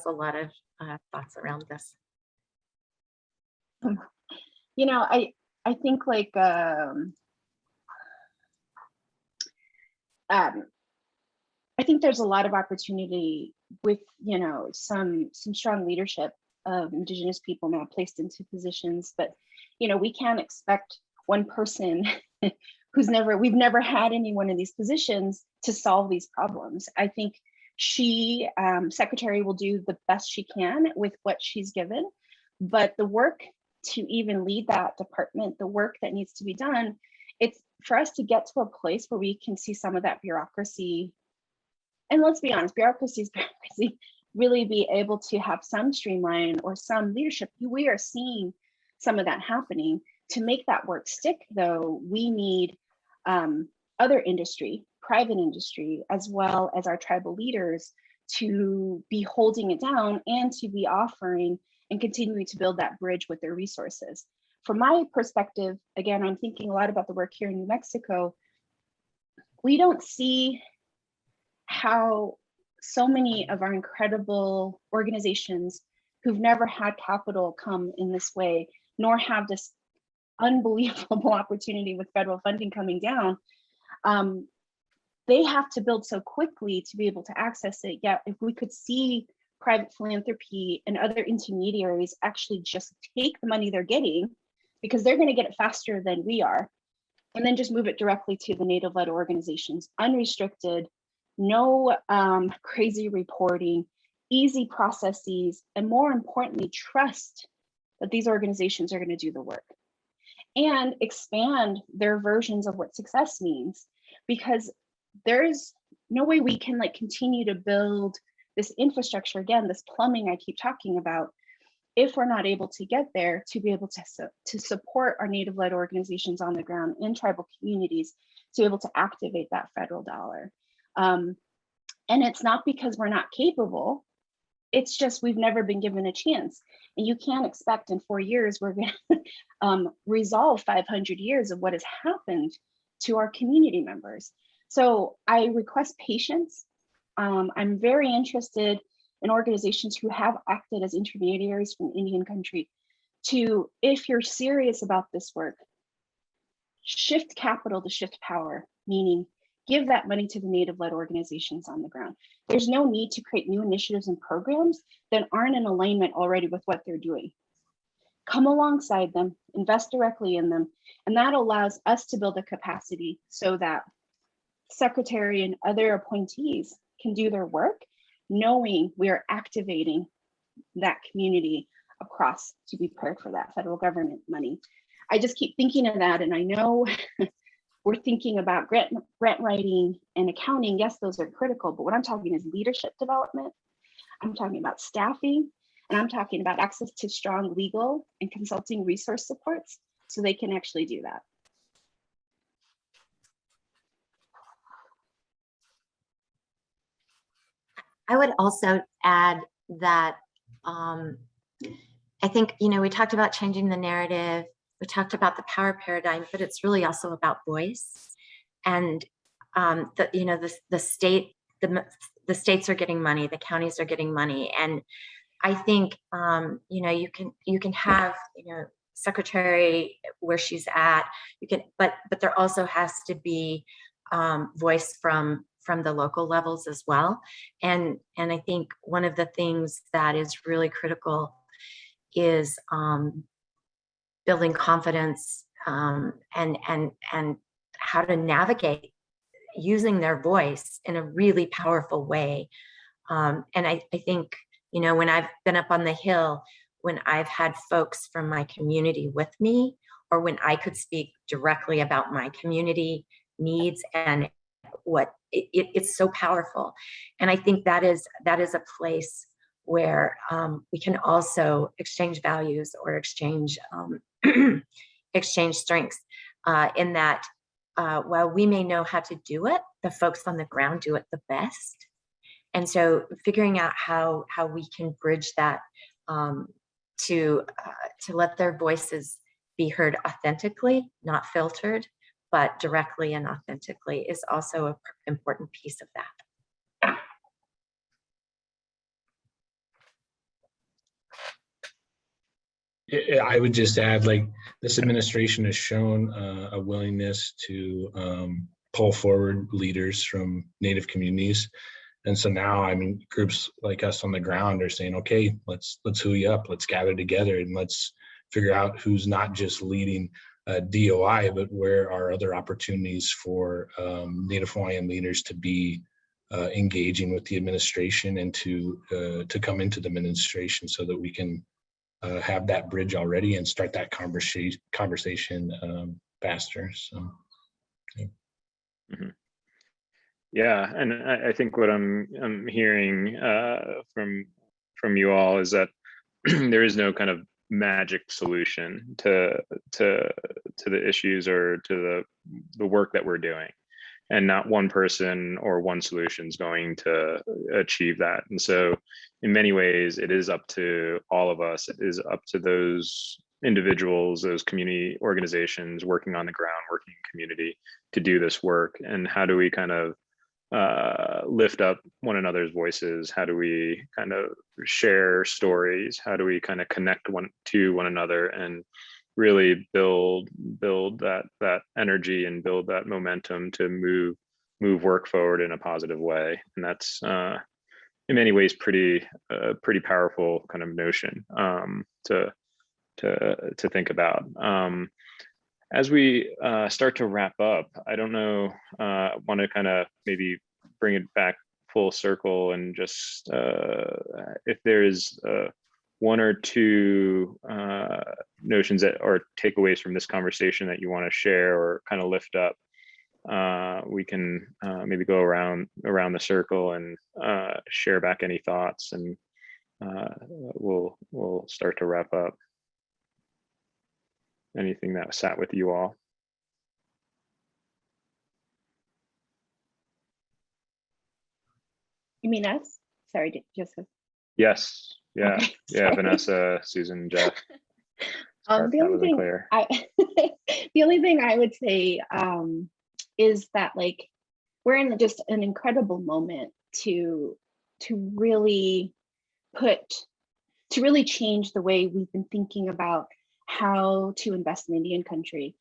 a lot of thoughts around this. You know, I think like I think there's a lot of opportunity with, you know, some strong leadership of Indigenous people now placed into positions, but you know, we can't expect one person we've never had anyone in these positions to solve these problems. I think Secretary will do the best she can with what she's given, but the work to even lead that department, the work that needs to be done, it's for us to get to a place where we can see some of that bureaucracy, and let's be honest, bureaucracy, really be able to have some streamline or some leadership. We are seeing some of that happening. To make that work stick though, we need other industry, private industry, as well as our tribal leaders to be holding it down and to be offering and continuing to build that bridge with their resources. From my perspective, again, I'm thinking a lot about the work here in New Mexico. We don't see how so many of our incredible organizations who've never had capital come in this way, nor have this unbelievable opportunity with federal funding coming down, they have to build so quickly to be able to access it. Yet if we could see private philanthropy and other intermediaries actually just take the money they're getting, because they're going to get it faster than we are, and then just move it directly to the Native-led organizations, unrestricted, no crazy reporting, easy processes, and more importantly, trust that these organizations are going to do the work and expand their versions of what success means, because there's no way we can like continue to build this infrastructure, again, this plumbing I keep talking about, if we're not able to get there to be able to support our Native-led organizations on the ground in tribal communities to be able to activate that federal dollar. And it's not because we're not capable, it's just we've never been given a chance. And you can't expect in 4 years we're going to resolve 500 years of what has happened to our community members. So I request patience. I'm very interested in organizations who have acted as intermediaries from Indian country to, if you're serious about this work, shift capital to shift power, meaning give that money to the Native-led organizations on the ground. There's no need to create new initiatives and programs that aren't in alignment already with what they're doing. Come alongside them, invest directly in them, and that allows us to build a capacity so that Secretary and other appointees can do their work, knowing we are activating that community across to be prepared for that federal government money. I just keep thinking of that, and I know we're thinking about grant writing and accounting. Yes, those are critical, but what I'm talking is leadership development. I'm talking about staffing, and I'm talking about access to strong legal and consulting resource supports so they can actually do that. I would also add that I think, you know, we talked about changing the narrative, we talked about the power paradigm, but it's really also about voice. And you know, the states are getting money, the counties are getting money, and I think you know, you can have, you know, Secretary where she's at, you can, but there also has to be voice from the local levels as well. And I think one of the things that is really critical is building confidence and how to navigate using their voice in a really powerful way. And I think, you know, when I've been up on the Hill, when I've had folks from my community with me, or when I could speak directly about my community needs and what it's so powerful. And I think that is a place where we can also exchange values or exchange exchange strengths in that while we may know how to do it, the folks on the ground do it the best. And so figuring out how we can bridge that to let their voices be heard authentically, not filtered, but directly and authentically is also an important piece of that. I would just add, like, this administration has shown a willingness to pull forward leaders from Native communities. And so now, I mean, groups like us on the ground are saying, okay, let's hooey up, let's gather together, and let's figure out who's not just leading DOI, but where are other opportunities for Native Hawaiian leaders to be engaging with the administration and to come into the administration, so that we can have that bridge already and start that conversation faster. So, yeah. Mm-hmm. Yeah, and I think what I'm hearing from you all is that there is no kind of magic solution to the issues or to the work that we're doing, and not one person or one solution is going to achieve that. And so in many ways, it is up to all of us. It is up to those individuals, those community organizations working on the ground, working in community, to do this work. And how do we kind of lift up one another's voices? How do we kind of share stories? How do we kind of connect to one another and really build that energy and build that momentum to move work forward in a positive way? And that's in many ways pretty powerful kind of notion to think about. As we start to wrap up, I don't know, want to kind of maybe bring it back full circle and just if there's one or two notions that or takeaways from this conversation that you want to share or kind of lift up, we can maybe go around the circle and share back any thoughts, and we'll start to wrap up. Anything that sat with you all? You mean us? Sorry, Joseph. Yes. Yeah. Okay, yeah. Vanessa, Susan, Jeff. The only thing the only thing I would say is that, like, we're in just an incredible moment to really change the way we've been thinking about how to invest in Indian country.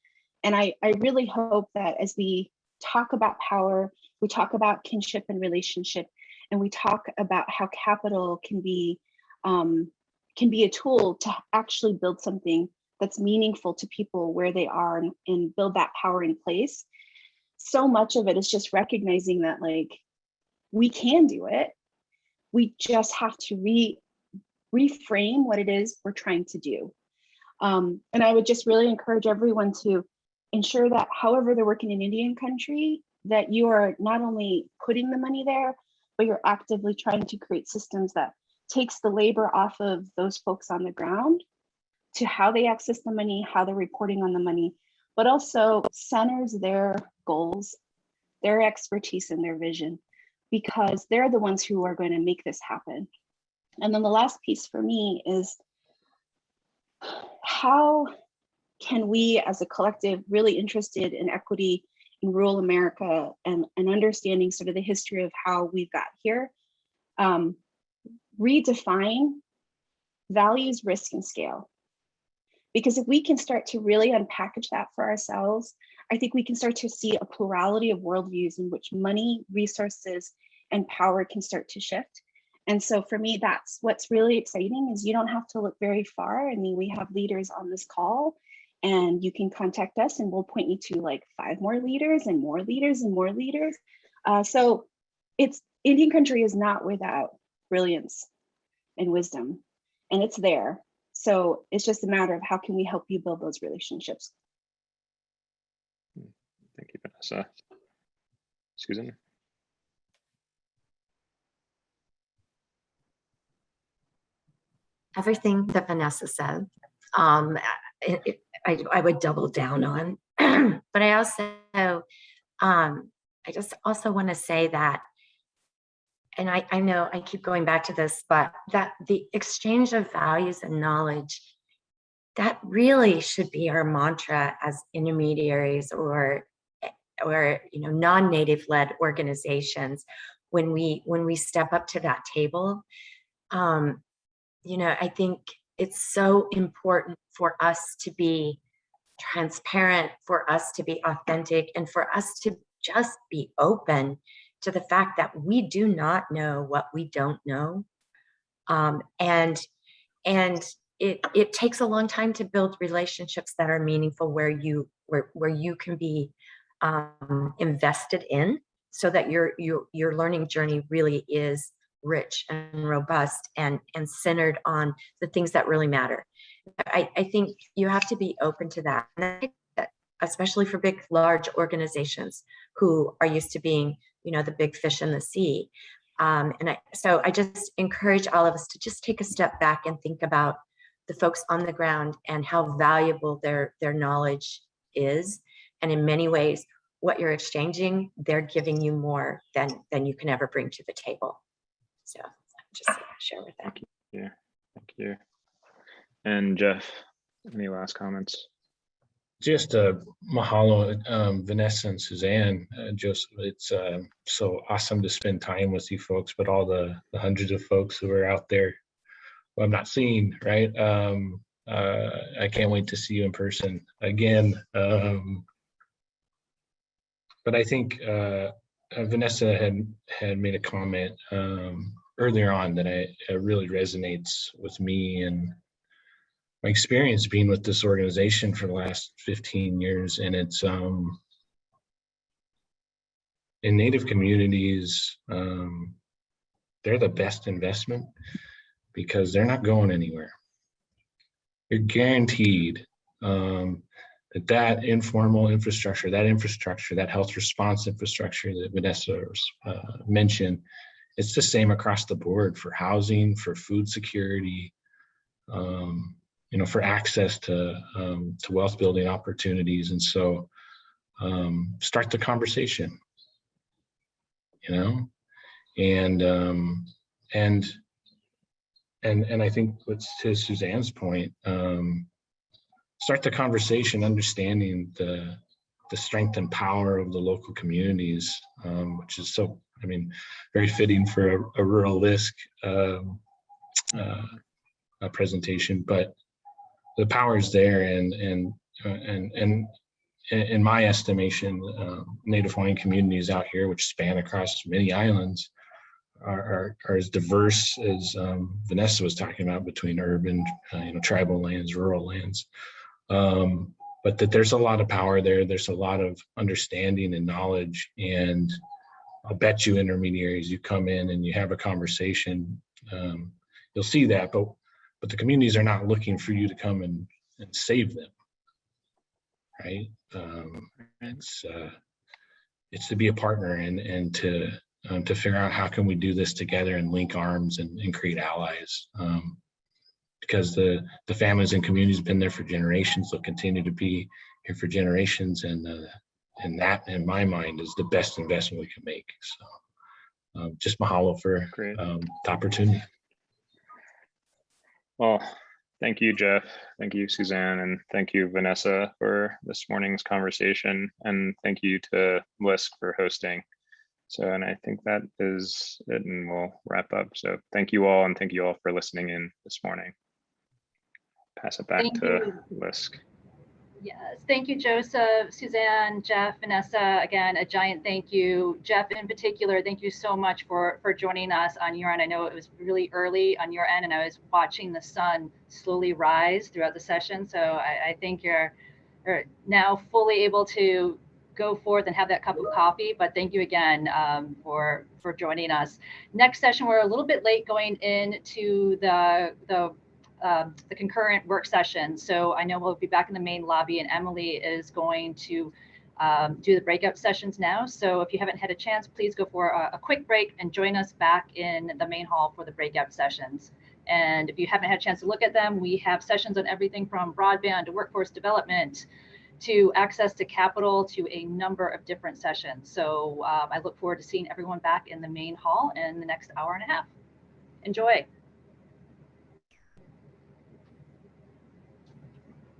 And I really hope that as we talk about power, we talk about kinship and relationship, and we talk about how capital can be a tool to actually build something that's meaningful to people where they are, and build that power in place. So much of it is just recognizing that, like, we can do it. We just have to reframe what it is we're trying to do. And I would just really encourage everyone to ensure that however they're working in Indian country, that you are not only putting the money there, but you're actively trying to create systems that takes the labor off of those folks on the ground to how they access the money, how they're reporting on the money, but also centers their goals, their expertise, and their vision, because they're the ones who are going to make this happen. And then the last piece for me is, how can we as a collective really interested in equity in rural America and understanding sort of the history of how we've got here, redefine values, risk, and scale? Because if we can start to really unpackage that for ourselves, I think we can start to see a plurality of worldviews in which money, resources, and power can start to shift. And so for me, that's what's really exciting, is you don't have to look very far. I mean, we have leaders on this call, and you can contact us and we'll point you to like 5 more leaders and more leaders and more leaders. So Indian country is not without brilliance and wisdom, and it's there. So it's just a matter of how can we help you build those relationships. Thank you, Vanessa. Susan? Everything that Vanessa said, I would double down on. But I just also want to say that, and I know I keep going back to this, but that the exchange of values and knowledge, that really should be our mantra as intermediaries or non-native led organizations when we step up to that table. I think it's so important for us to be transparent, for us to be authentic, and for us to just be open to the fact that we do not know what we don't know. And it takes a long time to build relationships that are meaningful, where you can be invested in, so that your learning journey really is rich and robust and centered on the things that really matter. I think you have to be open to that. And I think that, especially for big, large organizations who are used to being, the big fish in the sea. So I just encourage all of us to just take a step back and think about the folks on the ground and how valuable their knowledge is. And in many ways, what you're exchanging, they're giving you more than you can ever bring to the table. So just share with that. Thank you. And Jeff, any last comments? Just mahalo, Vanessa and Suzanne, Joseph. It's so awesome to spend time with you folks, but all the hundreds of folks who are out there who I'm not seeing, right? I can't wait to see you in person again. But I think Vanessa had made a comment earlier on that really resonates with me and my experience being with this organization for the last 15 years. And it's in Native communities, they're the best investment because they're not going anywhere. You're guaranteed that informal infrastructure, that health response infrastructure that Vanessa mentioned, it's the same across the board for housing, for food security, for access to wealth building opportunities. And so start the conversation, and I think what's to Suzanne's point, start the conversation understanding the strength and power of the local communities, which is very fitting for a rural LISC presentation. But the power is there, and in my estimation, Native Hawaiian communities out here, which span across many islands, are as diverse as Vanessa was talking about, between urban, tribal lands, rural lands. But that there's a lot of power there. There's a lot of understanding and knowledge, and I'll bet you intermediaries, you come in and you have a conversation, you'll see that, but the communities are not looking for you to come and save them, right? It's to be a partner and to figure out how can we do this together and link arms and create allies. Because the families and communities have been there for generations, they'll continue to be here for generations, and that, in my mind, is the best investment we can make. So just mahalo for the opportunity. Well, thank you, Jeff. Thank you, Suzanne, and thank you, Vanessa, for this morning's conversation, and thank you to LISC for hosting. So, and I think that is it, and we'll wrap up. So thank you all, and thank you all for listening in this morning. Pass it back to LISC. Yes, thank you, Joseph, Suzanne, Jeff, Vanessa. Again, a giant thank you. Jeff, in particular, thank you so much for joining us on your end. I know it was really early on your end, and I was watching the sun slowly rise throughout the session. So I think you're now fully able to go forth and have that cup of coffee. But thank you again for joining us. Next session, we're a little bit late going into the concurrent work session. So I know we'll be back in the main lobby, and Emily is going to do the breakout sessions now. So if you haven't had a chance, please go for a quick break and join us back in the main hall for the breakout sessions. And if you haven't had a chance to look at them, we have sessions on everything from broadband to workforce development to access to capital, to a number of different sessions. So I look forward to seeing everyone back in the main hall in the next hour and a half. Enjoy.